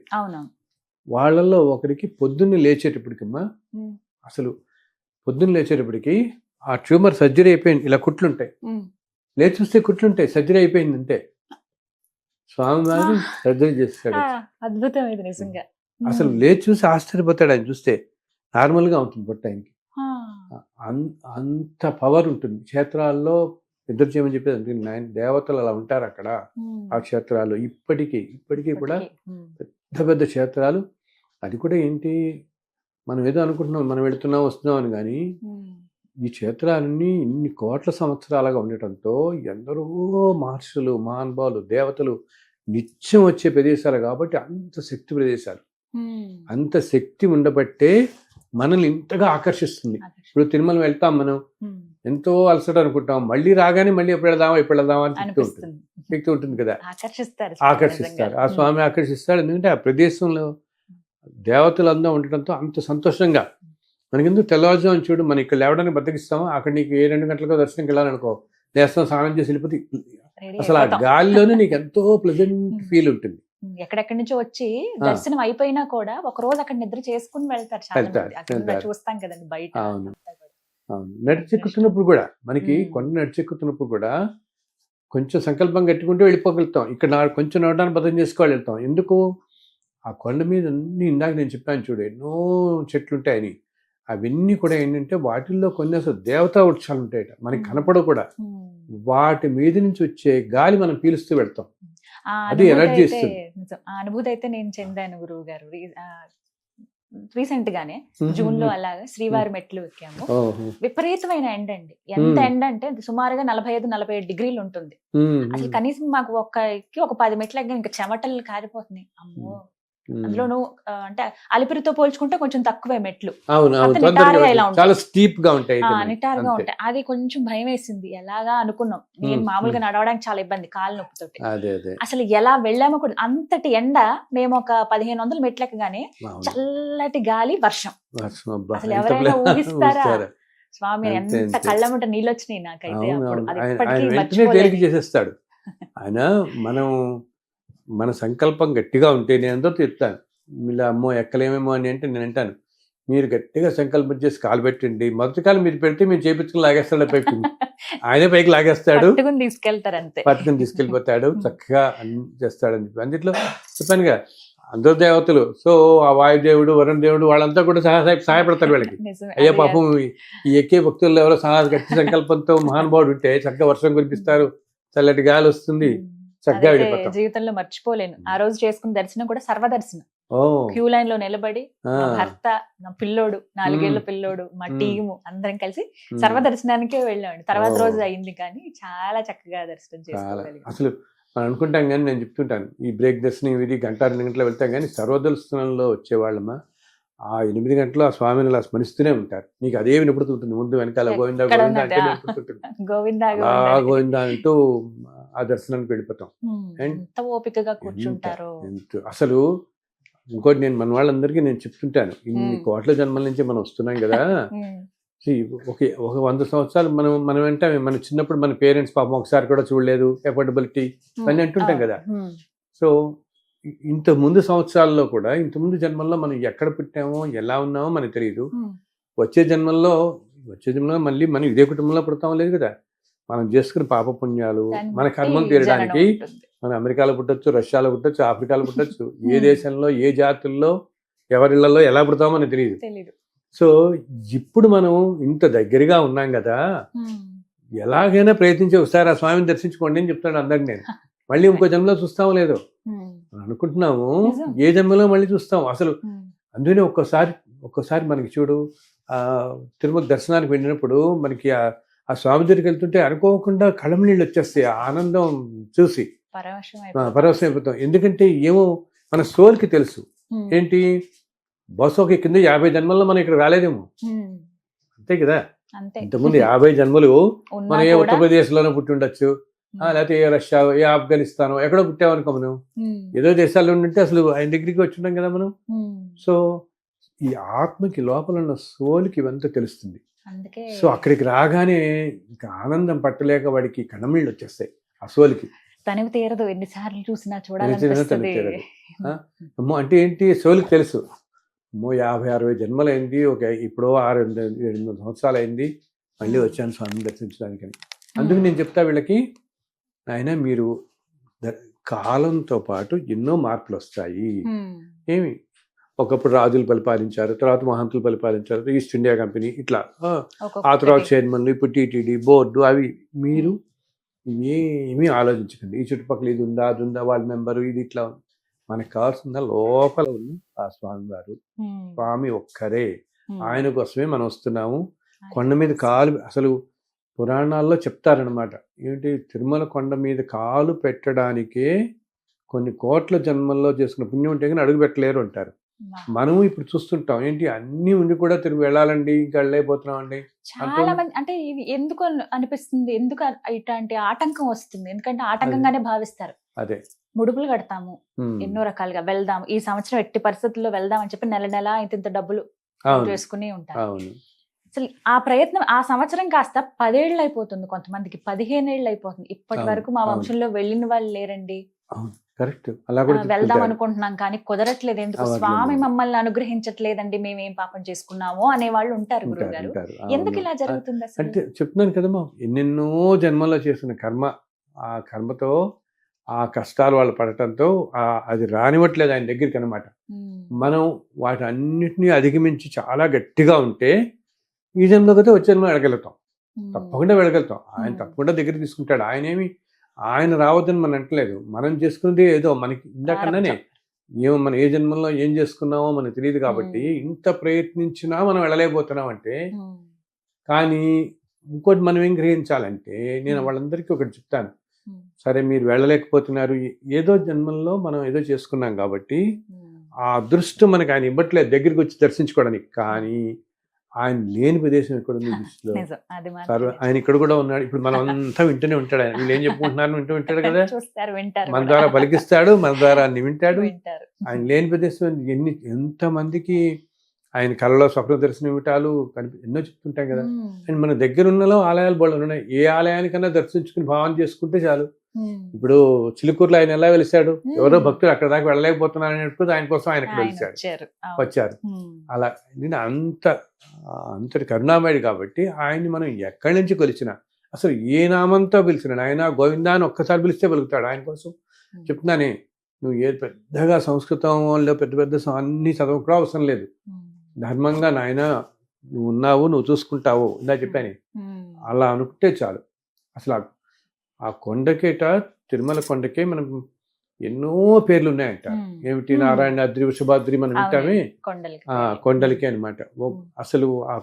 వాళ్ళల్లో ఒకరికి పొద్దున్నే లేచేటప్పటికమ్మా, అసలు పొద్దున్న లేచేటప్పటికి ఆ ట్యూమర్ సర్జరీ అయిపోయింది. ఇలా కుట్లుంటాయి, లేచి చూస్తే కుట్లుంటాయి, సర్జరీ అయిపోయింది అంతే. స్వామి వారు సర్జరీ చేస్తాడు. అద్భుతం ఇది నిజంగా. అసలు లేచి చూసి ఆశ్చర్యపోతాడు ఆయన చూస్తే. నార్మల్గా ఉంటుంది పొట్ట ఆయనకి. అంత పవర్ ఉంటుంది క్షేత్రాల్లో. నిద్ర చేయమని చెప్పేది అంటే దేవతలు అలా ఉంటారు అక్కడ ఆ క్షేత్రాలు. ఇప్పటికీ కూడా పెద్ద పెద్ద క్షేత్రాలు. అది కూడా ఏంటి, మనం ఏదో అనుకుంటున్నాం మనం వెళుతున్నాం వస్తున్నాం అని, కానీ ఈ క్షేత్రాలన్నీ ఇన్ని కోట్ల సంవత్సరాలుగా ఉండటంతో ఎందరో మహర్షులు, మహానుభావులు, దేవతలు నిత్యం వచ్చే ప్రదేశాలు కాబట్టి అంత శక్తి ప్రదేశాలు. అంత శక్తి ఉండబట్టే మనల్ని ఇంతగా ఆకర్షిస్తుంది. ఇప్పుడు తిరుమల వెళ్తాం మనం, ఎంతో అలసట అనుకుంటాం, మళ్ళీ రాగానే మళ్ళీ ఎప్పుడు వెళదామా అని శక్తి ఉంటుంది కదా, ఆకర్షిస్తారు. ఆ స్వామి ఆకర్షిస్తాడు. ఎందుకంటే ఆ ప్రదేశంలో దేవతలందరూ ఉండటంతో అంత సంతోషంగా. మనకెందుకు తెల్లవారుజాము చూడు, మనం ఇక్కడ లేవడానికి బద్దకిస్తాము, అక్కడ నీకు 2 గంటలకు దర్శనంకి వెళ్ళాలనుకో, లేస్తాం, స్నానం చేసి వెళ్ళిపోతే అసలు ఆ గాలిలోనే నీకు ఎంతో ప్లెజెంట్ ఫీల్ ఉంటుంది. ఎక్కడెక్కడి నుంచో వచ్చి దర్శనం అయిపోయినా కూడా ఒక రోజు అక్కడ నిద్ర చేసుకుని వెళ్తారు. చూస్తాం కదండి బయట. అవును, నడిచెక్కుతున్నప్పుడు కూడా మనకి కొండ నడిచెక్కుతున్నప్పుడు కూడా కొంచెం సంకల్పం కట్టుకుంటూ వెళ్ళిపోగలుగుతాం. ఇక్కడ కొంచెం నడవడానికి బద్దం చేసుకోవాలి, వెళ్తాం. ఎందుకు, ఆ కొండ మీద అన్ని ఇందాక నేను చెప్పాను చూడు, ఎన్నో చెట్లు ఉంటాయని. అవన్నీ కూడా ఏంటంటే వాటిల్లో కొన్ని అసలు దేవతా వృక్షాలు ఉంటాయట, మనకి కనపడవు కూడా. వాటి మీద నుంచి వచ్చే గాలి మనం పీలుస్తూ వెళ్తాం, అది ఎనర్జీ ఇస్తుంది. ఆ అనుభూతి అయితే నేను చెందాను గురువు గారు. రీసెంట్ గానే జూన్ లో అలాగా శ్రీవారి మెట్లు ఎక్కాము. విపరీతమైన ఎండ అండి. ఎంత ఎండ అంటే సుమారుగా 45-47 డిగ్రీలు ఉంటుంది. అసలు కనీసం మాకు ఒక 10 మెట్లు ఎక్కా ఇంకా చెమటలు కారిపోతున్నాయి. అమ్మో, అందులోనూ అంటే అలిపిరితో పోల్చుకుంటే కొంచెం తక్కువే మెట్లు, నిటారుగా ఉంటాయి. అది కొంచెం భయం వేసింది. ఎలాగా అనుకున్నాం, నేను మామూలుగా నడవడానికి చాలా ఇబ్బంది కాలు నొప్పితోటి. అసలు ఎలా వెళ్ళామో కూడా. అంతటి ఎండ. మేము ఒక 1500 మెట్లు ఎక్కగానే చల్లటి గాలి, వర్షం. అసలు ఎవరైనా ఊహిస్తారా? స్వామి ఎంత కళ్ళమంట నీళ్ళు వచ్చినాయి నాకైతే. చేసేస్తాడు ఆయన. మన సంకల్పం గట్టిగా ఉంటే, నేను అందరూ చెప్తాను, ఇలా అమ్మో ఎక్కలేమేమో అని అంటే నేను అంటాను, మీరు గట్టిగా సంకల్పం చేసి కాలు పెట్టండి, మొదటి కాలు మీరు పెడితే మీరు చేపించుకుని లాగేస్తాడు పైకి. ఆయనే పైకి లాగేస్తాడు, పట్టుకుని తీసుకెళ్ళిపోతాడు, చక్కగా అన్ని చేస్తాడని చెప్పి. అందులో చెప్పానుగా అందరూ దేవతలు. సో ఆ వాయుదేవుడు, వరుణ దేవుడు వాళ్ళంతా కూడా సహాయపడతారు వీళ్ళకి. అయ్యో పాపం ఈ ఎక్కే భక్తుల్లో ఎవరో గట్టి సంకల్పంతో మహానుభావుడు ఉంటే చక్కగా వర్షం కురిపిస్తారు, చల్లటి గాలి వస్తుంది, చక్కగా వెళ్ళిపోతాం. జీవితంలో మర్చిపోలేను ఆ రోజు చేసుకున్న దర్శనం కూడా సర్వదర్శనం. క్యూ లైన్ లో నిలబడి భర్త, నా పిల్లోడు, 4 ఏళ్ల పిల్లోడు, మా టీము అందరం కలిసి సర్వదర్శనానికే వెళ్ళామండి. తర్వాత రోజు అయింది కానీ చాలా చక్కగా దర్శనం చేసుకోగలిగాం. అసలు మనం అనుకుంటాం కానీ, నేను చెప్తుంటాను, ఈ బ్రేక్ దర్శనం ఇది 1-2 గంటలు వెళ్తాం కానీ సర్వదర్శనంలో వచ్చేవాళ్ళమా ఆ 8 గంటలు ఆ స్వామిని అలా స్మరిస్తూనే ఉంటారు. నీకు అదే వినపడుతుంటుంది, ముందు వెనకాల గోవిందా గోవిందా అంటే గోవిందా అంటూ ఆ దర్శనానికి వెళ్ళిపోతాం. అసలు ఇంకోటి నేను మన వాళ్ళందరికీ నేను చెప్తుంటాను, ఇన్ని కోట్ల జన్మల నుంచి మనం వస్తున్నాం కదా. ఒక 100 సంవత్సరాలు మనం అంటే మన చిన్నప్పుడు మన పేరెంట్స్ పాపం ఒకసారి కూడా చూడలేదు, ఎఫోర్డబిలిటీ అని అంటుంటాం కదా. సో ఇంత ముందు సంవత్సరాల్లో కూడా, ఇంత ముందు జన్మల్లో మనం ఎక్కడ పుట్టామో ఎలా ఉన్నామో మనకు తెలియదు. వచ్చే జన్మల్లో మళ్ళీ మనం ఇదే కుటుంబంలో పుడతామో లేదు కదా. మనం చేసుకున్న పాపపుణ్యాలు దాన్ని మన బట్టి కర్మలు జననం తీరడానికి ఉంటుంది. మనం అమెరికాలో పుట్టొచ్చు, రష్యాలో పుట్టొచ్చు, ఆఫ్రికాలో పుట్టొచ్చు, ఏ దేశంలో ఏ జాతుల్లో ఎవరిళ్లలో ఎలా పుడతామో మనకు తెలియదు. తెలీదు. సో ఇప్పుడు మనం ఇంత దగ్గరగా ఉన్నాం కదా, ఎలాగైనా ప్రయత్నించి ఒకసారి ఆ స్వామిని దర్శించుకోండి అని చెప్తాడు అందరికి. నేను మళ్ళీ ఇంకో జన్మలో చూస్తామో లేదో అనుకుంటున్నాము, నిజం. ఏ జన్మలో మళ్ళీ చూస్తాం అసలు. అందుకనే ఒక్కసారి మనకి చూడు, ఆ తిరుమల దర్శనానికి వెళ్ళినప్పుడు మనకి ఆ స్వామి దగ్గరికి వెళ్తుంటే అనుకోకుండా కళ్ళ నీళ్ళు వచ్చేస్తాయి, ఆ ఆనందం చూసి పరవశం అయిపోతాం. ఎందుకంటే ఏమో మన సోల్కి తెలుసు ఏంటి, బస్సు కింద 50 జన్మల్లో మనం ఇక్కడ రాలేదేమో, అంతే కదా. ఇంతకుముందు 50 జన్మలు మనం ఏ ఉత్తరప్రదేశ్ లోనే పుట్టి ఉండొచ్చు, లేకపోతే ఏ రష్యా, ఏ ఆఫ్ఘనిస్తాన్ ఎక్కడో పుట్టామనుకో, మనం ఏదో దేశాల్లో ఉంటే అసలు ఆయన దగ్గరికి వచ్చి ఉంటాం కదా మనం. సో ఈ ఆత్మకి లోపల ఉన్న సోల్కి ఇవంతా తెలుస్తుంది. సో అక్కడికి రాగానే ఇంకా ఆనందం పట్టలేక వాడికి కన్నమీళ్ళు వచ్చేస్తాయి ఆ సోల్కి. తనివి తీరదు, ఎన్నిసార్లు చూసినా చూడాలనిపిస్తుంది. అమ్మో అంటే ఏంటి, సోల్కి తెలుసు, అమ్మో 50-60 జన్మలైంది, ఇప్పుడో 6-8 సంవత్సరాలు అయింది, మళ్ళీ వచ్చాను స్వామిని దర్శించడానికి. అందుకు నేను చెప్తా వీళ్ళకి, ఆయన మీరు కాలంతో పాటు ఎన్నో మార్పులు వస్తాయి. ఏమి ఒకప్పుడు రాజులు పరిపాలించారు, తర్వాత మహంతులు పరిపాలించారు, ఈస్ట్ ఇండియా కంపెనీ ఇట్లా, ఆ తర్వాత చైర్మన్లు, ఇప్పుడు టీటీడీ బోర్డు, అవి మీరు ఏమీ ఆలోచించకండి. ఈ చుట్టుపక్కల ఇది ఉందా, అది ఉందా, వాళ్ళ మెంబరు, ఇది ఇట్లా. మనకు కావాల్సిన లోపల ఉన్న ఆ స్వామి వారు, స్వామి ఒక్కరే, ఆయన కోసమే మనం వస్తున్నాము. కొండ మీద కాలు, అసలు పురాణాల్లో చెప్తారనమాట, ఏంటి తిరుమల కొండ మీద కాలు పెట్టడానికే కొన్ని కోట్ల జన్మల్లో చేసుకున్న పుణ్యం ఉంటే కానీ అడుగు పెట్టలేరు అంటారు. మనము ఇప్పుడు చూస్తుంటాం, ఏంటి అన్ని ఉండి కూడా తిరిగి వెళ్ళాలండి, ఇంకా వెళ్ళైపోతున్నాం అండి. చాలా మంది అంటే ఇది ఎందుకు అనిపిస్తుంది, ఎందుకు ఇట్లాంటి ఆటంకం వస్తుంది, ఎందుకంటే ఆటంకంగానే భావిస్తారు. అదే ముడుపులు కడతాము ఎన్నో రకాలుగా, వెళ్దాం ఈ సంవత్సరం ఎట్టి పరిస్థితుల్లో వెళ్దాం అని చెప్పి నెల ఇంత డబ్బులు చేసుకుని ఉంటారు. అసలు ఆ ప్రయత్నం ఆ సంవత్సరం కాస్త 10 ఏళ్ళు అయిపోతుంది, కొంతమందికి 15 ఏళ్ళు అయిపోతుంది. ఇప్పటి వరకు మా వంశంలో వెళ్ళిన వాళ్ళు లేరండి, కరెక్ట్, అలా కూడా వెళ్దాం అనుకుంటున్నాం కానీ కుదరట్లేదు, ఎందుకు స్వామి మమ్మల్ని అనుగ్రహించట్లేదండి, మేమేం పాపం చేసుకున్నాము అనే వాళ్ళు ఉంటారు. గురువు గారు, ఎందుకు ఇలా జరుగుతుంది అసలు? అంటే చెప్తున్నాను కదమ్మా, ఎన్నెన్నో జన్మల్లో చేసిన కర్మ, ఆ కర్మతో ఆ కష్టాలు వాళ్ళు పడటంతో అది రానివ్వట్లేదు ఆయన దగ్గరికి అనమాట. మనం వాటి అన్నిటినీ అధిగమించి చాలా గట్టిగా ఉంటే ఈ జన్మలో అయితే వచ్చే జన్మ వెళ్ళగలుగుతాం, తప్పకుండా వెళ్ళగలుగుతాం. ఆయన తప్పకుండా దగ్గర తీసుకుంటాడు. ఆయన రావద్దని మనం అంటలేదు, మనం చేసుకున్నది ఏదో మనకి ఇందాకన్నానే, మనం ఏ జన్మలో ఏం చేసుకున్నామో మనకు తెలియదు కాబట్టి ఇంత ప్రయత్నించినా మనం వెళ్ళలేకపోతున్నాం అంటే. కానీ ఇంకోటి మనం ఏం గ్రహించాలంటే, నేను వాళ్ళందరికీ ఒకటి చెప్తాను, సరే మీరు వెళ్ళలేకపోతున్నారు, ఏదో జన్మల్లో మనం ఏదో చేసుకున్నాం కాబట్టి ఆ అదృష్టం మనకి ఆయన ఇవ్వట్లేదు దగ్గరికి వచ్చి దర్శించుకోవడానికి. కానీ ఆయన లేని ప్రదేశం ఎక్కడ ఉంది దృష్టిలో, ఆయన ఇక్కడ కూడా ఉన్నాడు. ఇప్పుడు మనం అంతా వింటూనే ఉంటాడు, ఆయన వీళ్ళు ఏం చెప్పుకుంటున్నారు వింటాడు కదా, మన ద్వారా పలికిస్తాడు, మన ద్వారా అన్ని వింటాడు. ఆయన లేని ప్రదేశం ఎంతమందికి ఆయన కళలో స్వప్న దర్శనం ఇవ్వటాలు ఎన్నో చెప్తుంటాం కదా. అండ్ మన దగ్గర ఉన్నలో ఆలయాలు బోళ్ళు ఉన్నాయి, ఏ ఆలయానికన్నా దర్శించుకుని భావన చేసుకుంటే చాలు. ఇప్పుడు చిలుకూరులో ఆయన ఎలా వెలిసాడు, ఎవరో భక్తులు అక్కడ దాకా వెళ్ళలేకపోతున్నారు అనేప్పుడు ఆయన కోసం ఆయన వచ్చారు. అలా నేను అంతటి కరుణామయుడు కాబట్టి ఆయన్ని మనం ఎక్కడి నుంచి కొలిచినా, అసలు ఏ నామంతో పిలిచినాడు, ఆయన గోవిందా అని ఒక్కసారి పిలిస్తే పలుకుతాడు. ఆయన కోసం చెప్తున్నానే, నువ్వు ఏ పెద్దగా సంస్కృతంలో పెద్ద అన్ని చదవకుండా అవసరం లేదు, ధర్మంగా నాయన నువ్వు ఉన్నావు, నువ్వు చూసుకుంటావు, ఇందా చెప్పాను, అలా అనుకుంటే చాలు. అసలు ఆ కొండకేట, తిరుమల కొండకే మనం ఎన్నో పేర్లు ఉన్నాయంట. ఏమిటి, నారాయణాద్రి, వృషభాద్రి మనం వింటామే, కొండలకి అనమాట. అసలు ఆ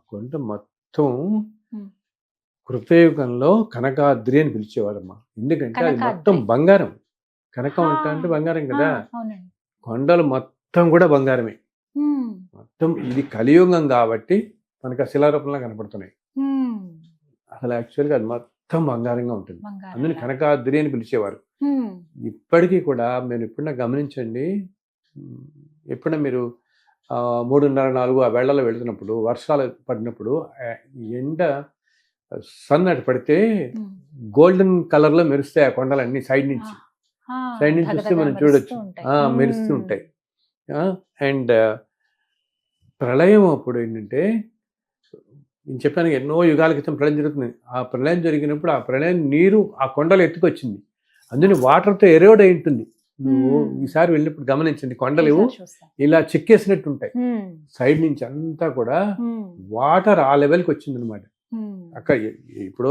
కొండ మొత్తం కృతయుగంలో కనకాద్రి అని పిలిచేవారమ్మా. ఎందుకంటే అది మొత్తం బంగారం, కనకం అంటే బంగారం కదా, కొండలు మొత్తం కూడా బంగారమే. మొత్తం ఇది కలియుగం కాబట్టి మనకు ఆ శిలారూపంలో కనపడుతున్నాయి. అసలు యాక్చువల్గా అది మొత్తం బంగారంగా ఉంటుంది, అందుకని కనకాద్రి అని పిలిచేవారు. ఇప్పటికీ కూడా మీరు ఎప్పుడన్నా గమనించండి, ఎప్పుడన్నా మీరు 3:30-4 ఆ వేళల్లో వెళుతున్నప్పుడు, వర్షాలు పడినప్పుడు ఎండ సన్ అటు పడితే గోల్డెన్ కలర్ లో మెరుస్తాయి ఆ కొండలన్నీ. సైడ్ నుంచి చూస్తే మనం చూడొచ్చు, మెరుస్తూ ఉంటాయి. అండ్ ప్రళయం అప్పుడు ఏంటంటే నేను చెప్పాను ఎన్నో యుగాల క్రితం ప్రళయం జరుగుతుంది. ఆ ప్రళయం జరిగినప్పుడు ఆ ప్రళయం నీరు ఆ కొండలు ఎత్తుకొచ్చింది, అందుని వాటర్తో ఎరోడ్ అయి ఉంటుంది. నువ్వు ఈసారి వెళ్ళినప్పుడు గమనించండి, కొండలు ఇలా చెక్కేసినట్టు ఉంటాయి సైడ్ నుంచి అంతా కూడా. వాటర్ ఆ లెవెల్కి వచ్చింది అనమాట. అక్కడ ఇప్పుడు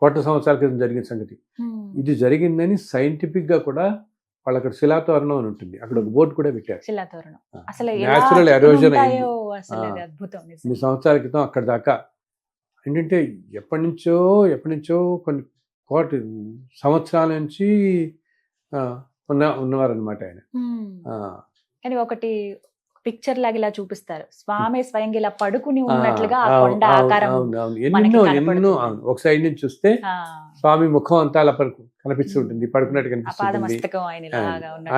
కోట్ల సంవత్సరాల క్రితం జరిగిన సంగతి ఇది జరిగిందని సైంటిఫిక్ గా కూడా వాళ్ళు అక్కడ శిలాతోరణం అని ఉంటుంది, అక్కడ ఒక బోర్డు కూడా పెట్టారు. న్యాచురల్ ఎరోజన్ కొన్ని సంవత్సరాల క్రితం అక్కడ దాకా. ఏంటంటే ఎప్పటి నుంచో కొన్ని కోటి సంవత్సరాల నుంచి ఉన్నవారనమాట ఆయన. కానీ ఒకటి పిక్చర్ లాగా ఇలా చూపిస్తారు, స్వామి స్వయంగా ఇలా పడుకుని ఉన్నట్లుగా ఆ కొండ ఆకారం ఎన్నో ఒక సైడ్ నుంచి చూస్తే స్వామి ముఖం అంతా అలా కనిపిస్తుంటుంది, పడుకున్నట్టు కనిపిస్తుంది.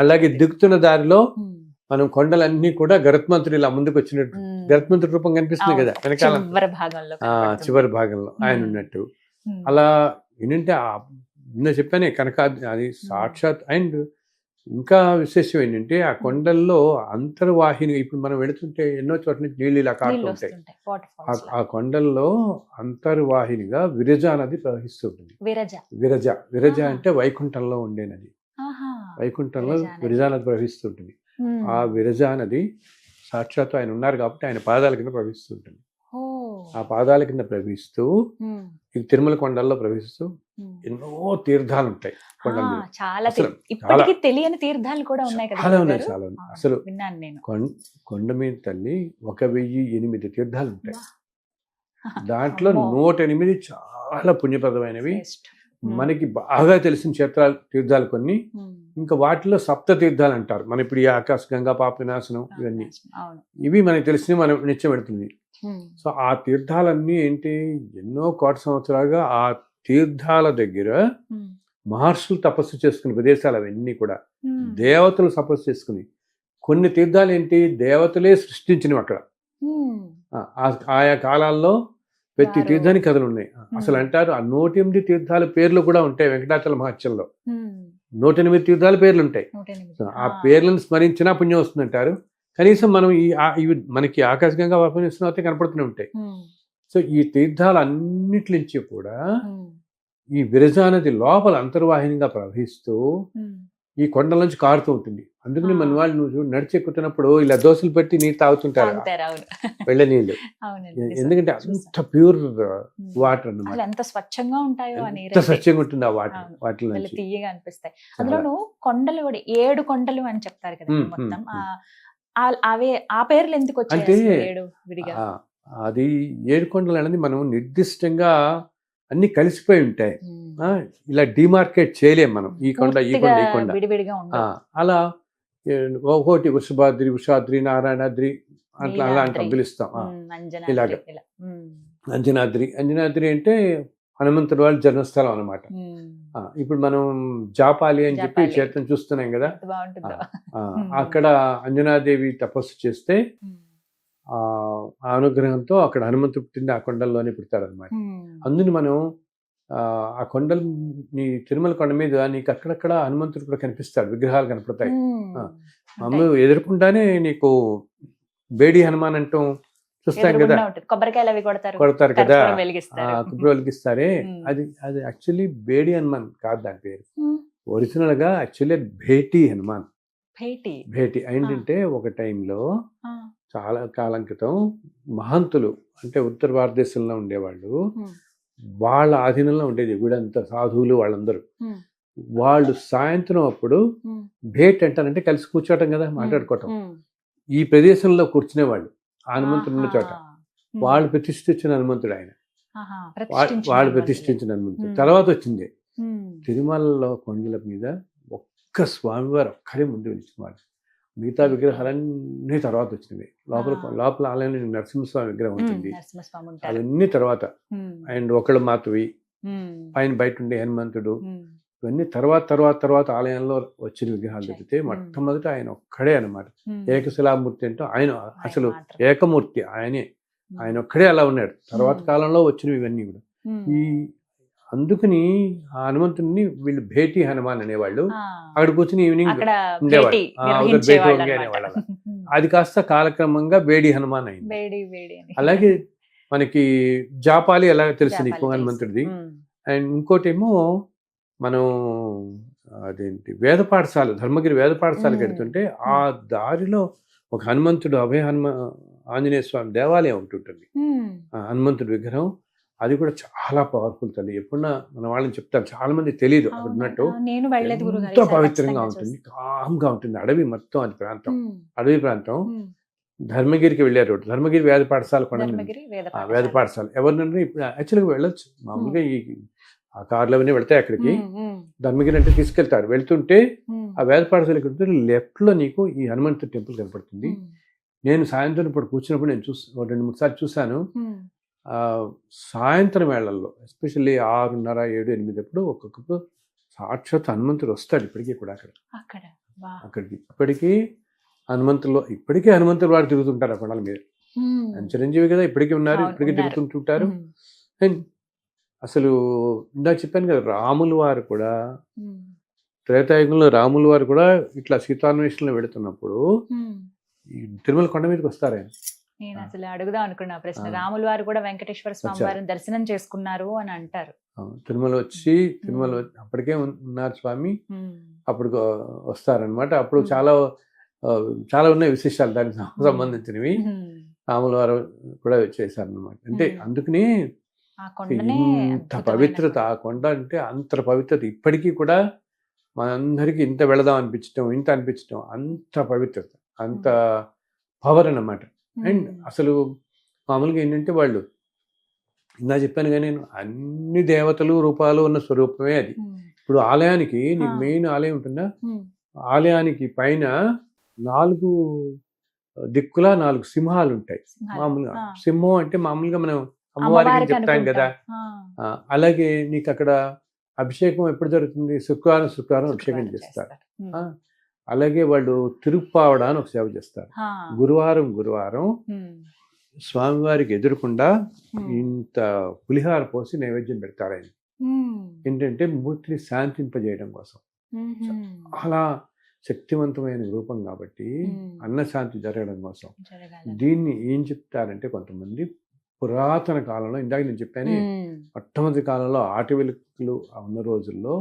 అలాగే దిగుతున్న దారిలో మనం కొండలన్నీ కూడా గరుత్మంతుడు ఇలా ముందుకు వచ్చినట్టు, గరుత్మంతుడి రూపం కనిపిస్తుంది కదా వెనకాల చివరి భాగంలో ఆయన ఉన్నట్టు. అలా ఏంటంటే నిన్న చెప్పానే కనకాద్రి అది సాక్షాత్. అండ్ ఇంకా విశేషం ఏంటంటే ఆ కొండల్లో అంతర్వాహిని, ఇప్పుడు మనం వెళుతుంటే ఎన్నో చోట్ల నుంచి నీళ్ళు ఇలా కారుతుంటాయి, ఆ కొండల్లో అంతర్వాహినిగా విరజ నది ప్రవహిస్తుంటుంది. విరజ అంటే వైకుంఠంలో ఉండే నది, వైకుంఠంలో విరజా నది ప్రవహిస్తుంటుంది. ఆ విరజా నది సాక్షాత్తు ఆయన ఉన్నారు కాబట్టి ఆయన పాదాల కింద ప్రవహిస్తుంటుంది. ఆ పాదాల కింద ప్రవహిస్తూ ఈ తిరుమల కొండల్లో ప్రవహిస్తూ ఎన్నో తీర్థాలు ఉంటాయి కొండల్లో. చాలా తెలియని తీర్థాలు కూడా ఉన్నాయి కదా. చాలా ఉన్నాయి, చాలా ఉన్నాయి. అసలు కొండ మీద తల్లి 1008 తీర్థాలు ఉంటాయి. దాంట్లో 108 చాలా పుణ్యప్రదమైనవి, మనకి బాగా తెలిసిన తీర్థాలు కొన్ని. ఇంకా వాటిలో 7 తీర్థాలు అంటారు. మన ఇప్పుడు ఈ ఆకాశ గంగా పాప వినాశనం ఇవన్నీ, ఇవి మనకి తెలిసినవి మనం నిత్యం పెడుతుంది. సో ఆ తీర్థాలన్నీ ఏంటి, ఎన్నో కోట్ల సంవత్సరాలుగా ఆ తీర్థాల దగ్గర మహర్షులు తపస్సు చేసుకునే ప్రదేశాలు అవన్నీ కూడా. దేవతలు తపస్సు చేసుకుని కొన్ని తీర్థాలు ఏంటి దేవతలే సృష్టించినవి అక్కడ. ఆయా కాలాల్లో ప్రతి తీర్థానికి కథలు ఉన్నాయి. అసలు అంటారు ఆ 108 తీర్థాల పేర్లు కూడా ఉంటాయి వెంకటాచల మహత్యంలో. 108 తీర్థాల పేర్లు ఉంటాయి. ఆ పేర్లను స్మరించినా పుణ్యం వస్తుందంటారు. కనీసం మనం ఇవి మనకి ఆకాశంగా అయితే కనపడుతూనే ఉంటాయి. సో ఈ తీర్థాలు అన్నిటి నుంచి కూడా ఈ విరజా నది లోపల అంతర్వాహినిగా ప్రవహిస్తూ ఈ కొండల నుంచి కారుతూ ఉంటుంది. అందుకని మన వాళ్ళు నువ్వు నడిచి ఎక్కుతున్నప్పుడు ఇలా దోశలు పెట్టి నీరు తాగుతుంటారు, వెళ్ళే నీళ్ళు. ఎందుకంటే అంత ప్యూర్ వాటర్ అన్నమాట, ఎంత స్వచ్ఛంగా ఉంటాయో, ఎంత స్వచ్ఛంగా ఉంటుంది ఆ వాటర్, వాటిలో తీయగా అనిపిస్తాయి. అందులోనూ కొండలు కూడా 7 కొండలు అని చెప్తారు కదా మొత్తం. అవే ఆ పేర్లు ఎందుకు వచ్చాయి? అది 7 కొండలు అనేది మనం నిర్దిష్టంగా అన్ని కలిసిపోయి ఉంటాయి. ఇలా డిమార్కేట్ చేయలేం మనం, ఈ కొండ ఈ కొండ ఈ కొండ అలా. ఒకటి వృషభాద్రి, ఉషాద్రి, నారాయణాద్రి అట్లా అలా అంటాం, పిలుస్తాం. ఇలాగ అంజనాద్రి అంటే హనుమంతుడి వాళ్ళ జన్మస్థలం అనమాట. ఇప్పుడు మనం జాపాలి అని చెప్పి క్షేత్రం చూస్తున్నాం కదా, అక్కడ అంజనాదేవి తపస్సు చేస్తే ఆ అనుగ్రహంతో అక్కడ హనుమంతుడు పుట్టింది ఆ కొండల్లోనే పుడతాడు అనమాట. అందుని మనం ఆ కొండలు, నీ తిరుమల కొండ మీద నీకు అక్కడక్కడ హనుమంతుడు కూడా కనిపిస్తాడు, విగ్రహాలు కనపడతాయి. మమ్మల్ని ఎదుర్కొంటానే నీకు బేడి హనుమాన్ అంటాం చూస్తాం కదా, కొబ్బరికాయలు కొడతారు కదా, కొబ్బరి వెలిగిస్తారే, అది యాక్చువల్లీ బేడి హనుమాన్ కాదు దాని పేరు. ఒరిజినల్ గా యాక్చువల్లీ భేటీ హనుమాన్. భేటీ ఏంటంటే ఒక టైంలో చాలా కాలం క్రితం మహంతులు అంటే ఉత్తర భారతదేశంలో ఉండేవాళ్ళు, వాళ్ళ ఆధీనంలో ఉండేది గుడంతా సాధువులు వాళ్ళందరూ. వాళ్ళు సాయంత్రం అప్పుడు భేట్ అంటారంటే కలిసి కూర్చోవటం కదా, మాట్లాడుకోవటం. ఈ ప్రదేశంలో కూర్చునేవాళ్ళు హనుమంతుడు ఉన్న చోట. వాళ్ళు ప్రతిష్ఠించిన హనుమంతుడు ఆయన, వాళ్ళు ప్రతిష్ఠించిన హనుమంతుడు. తర్వాత వచ్చింది తిరుమలలో కొండల మీద ఒక్క స్వామివారు ఒక్కరే ముందు నిలిచినవాడు, మిగతా విగ్రహాలన్నీ తర్వాత వచ్చినవి. లోపల ఆలయంలో నరసింహస్వామి విగ్రహం ఉంటుంది, అవన్నీ తర్వాత. అండ్ ఒకళ్ళు మాతవి, పైన బయట ఉండే హనుమంతుడు, ఇవన్నీ తర్వాత ఆలయంలో వచ్చిన విగ్రహాలు తప్పితే మొట్టమొదట ఆయన ఒక్కడే అనమాట. ఏకశిలామూర్తి అంటే ఆయన అసలు ఏకమూర్తి ఆయన ఒక్కడే అలా ఉన్నాడు. తర్వాత కాలంలో వచ్చినవి ఇవన్నీ కూడా. అందుకని ఆ హనుమంతుడిని వీళ్ళు భేటీ హనుమాన్ అనేవాళ్ళు. అక్కడ కూర్చుని ఈవినింగ్ ఉండేవాళ్ళు అనేవాళ్ళు. అది కాస్త కాలక్రమంగా బేడి హనుమాన్ అయింది. అలాగే మనకి జాపాలి ఎలా తెలుసు జాపాలి నీకు తెలుసు. హనుమంతుడిది. అండ్ ఇంకోటేమో మనం అదేంటి వేద పాఠశాల, ధర్మగిరి వేద పాఠశాలకు వెళ్తుంటే ఆ దారిలో ఒక హనుమంతుడు ఆంజనేయ స్వామి దేవాలయం ఒకటి ఉంటుంది. ఆ హనుమంతుడి విగ్రహం అది కూడా చాలా పవర్ఫుల్ తల్లి. ఎప్పుడన్నా మన వాళ్ళని చెప్తారు, చాలా మంది తెలియదు అక్కడ ఉన్నట్టు. నేను వెళ్ళలేదు గురుగారు, ఎంతో ఈసారి పవిత్రంగా ఖచ్చితంగా ఉంటుంది, చూస్తాను. కామ్గా ఉంటుంది. అడవి మొత్తం అది ప్రాంతం, ఉమ్, అడవి ప్రాంతం. ఉమ్. ధర్మగిరికి వెళ్ళారు, ధర్మగిరి వేద పాఠశాల కొండ మీద. ధర్మగిరి వేద వేద పాఠశాల. పాఠశాల ఎవరినన్నా ఇప్పుడు యాక్చువల్గా వెళ్ళొచ్చు మామూలుగా, ఆ కార్లు అవన్నీ వెళ్తాయి అక్కడికి. ధర్మగిరి అంటే తీసుకెళ్తారు. వెళ్తుంటే ఆ వేద పాఠశాలకి వెళ్తే లెఫ్ట్ లో నీకు ఈ హనుమంతుడి టెంపుల్ కనపడుతుంది. నేను సాయంత్రం ఇప్పుడు కూర్చున్నప్పుడు నేను 2-3 సార్లు చూశాను. సాయంత్రం వేళల్లో ఎస్పెషల్లీ 6:30, 7, 8 అప్పుడు ఒక్కొక్కప్పుడు సాక్షాత్ హనుమంతుడు వస్తాడు ఇప్పటికీ కూడా అక్కడికి. ఇప్పటికీ హనుమంతుల వారు తిరుగుతుంటారు ఆ కొండల మీద. చిరంజీవి కదా, ఇప్పటికీ ఉన్నారు, ఇప్పటికీ తిరుగుతుంటుంటారు. అండ్ అసలు ఇందాక చెప్పాను కదా, రాముల వారు కూడా త్రేతాయుగంలో రాముల వారు కూడా ఇట్లా సీతాన్వేషణలో వెళుతున్నప్పుడు ఈ తిరుమల కొండ మీదకి వస్తారు ఆయన. నేను అసలు అడుగుదాం అనుకున్నా ప్రశ్న, రాముల వారు కూడా వెంకటేశ్వర స్వామి వారిని దర్శనం చేసుకున్నారు అని అంటారు. తిరుమల అప్పటికే ఉన్నారు స్వామి, అప్పుడు వస్తారనమాట. అప్పుడు చాలా ఉన్నాయి విశేషాలు దానికి సంబంధించినవి. రాముల వారు కూడా చేశారనమాట. అంటే అందుకని ఇంత పవిత్రత ఆ కొండ, అంటే అంత పవిత్రత ఇప్పటికీ కూడా మనందరికీ ఇంత వెళదాం అనిపించడం, ఇంత అనిపించడం, అంత పవిత్రత, అంత పవర్ అన్నమాట. అండ్ అసలు మామూలుగా ఏంటంటే వాళ్ళు ఇందా చెప్పాను కానీ, నేను అన్ని దేవతలు రూపాలు ఉన్న స్వరూపమే అది. ఇప్పుడు ఆలయానికి నీకు మెయిన్ ఆలయం ఉంటుందా, ఆలయానికి పైన 4 దిక్కులా 4 సింహాలు ఉంటాయి. మామూలుగా సింహం అంటే మామూలుగా మనం అమ్మవారికి చెప్తాం కదా. అలాగే నీకు అక్కడ అభిషేకం ఎప్పుడు జరుగుతుంది, శుక్రవారం అభిషేకం చేస్తారు. అలాగే వాళ్ళు తిరుప్పావడ అని ఒక సేవ చేస్తారు. గురువారం స్వామివారికి ఎదురుకుండా ఇంత పులిహార పోసి నైవేద్యం పెడతారు ఆయన. ఏంటంటే మూర్తిని శాంతింపజేయడం కోసం. అలా శక్తివంతమైన రూపం కాబట్టి అన్నశాంతి జరగడం కోసం. దీన్ని ఏం చెప్తారంటే కొంతమంది పురాతన కాలంలో, ఇందాక నేను చెప్పాను మొట్టమొదటి కాలంలో ఆటి వెలుగులు ఉన్న రోజుల్లో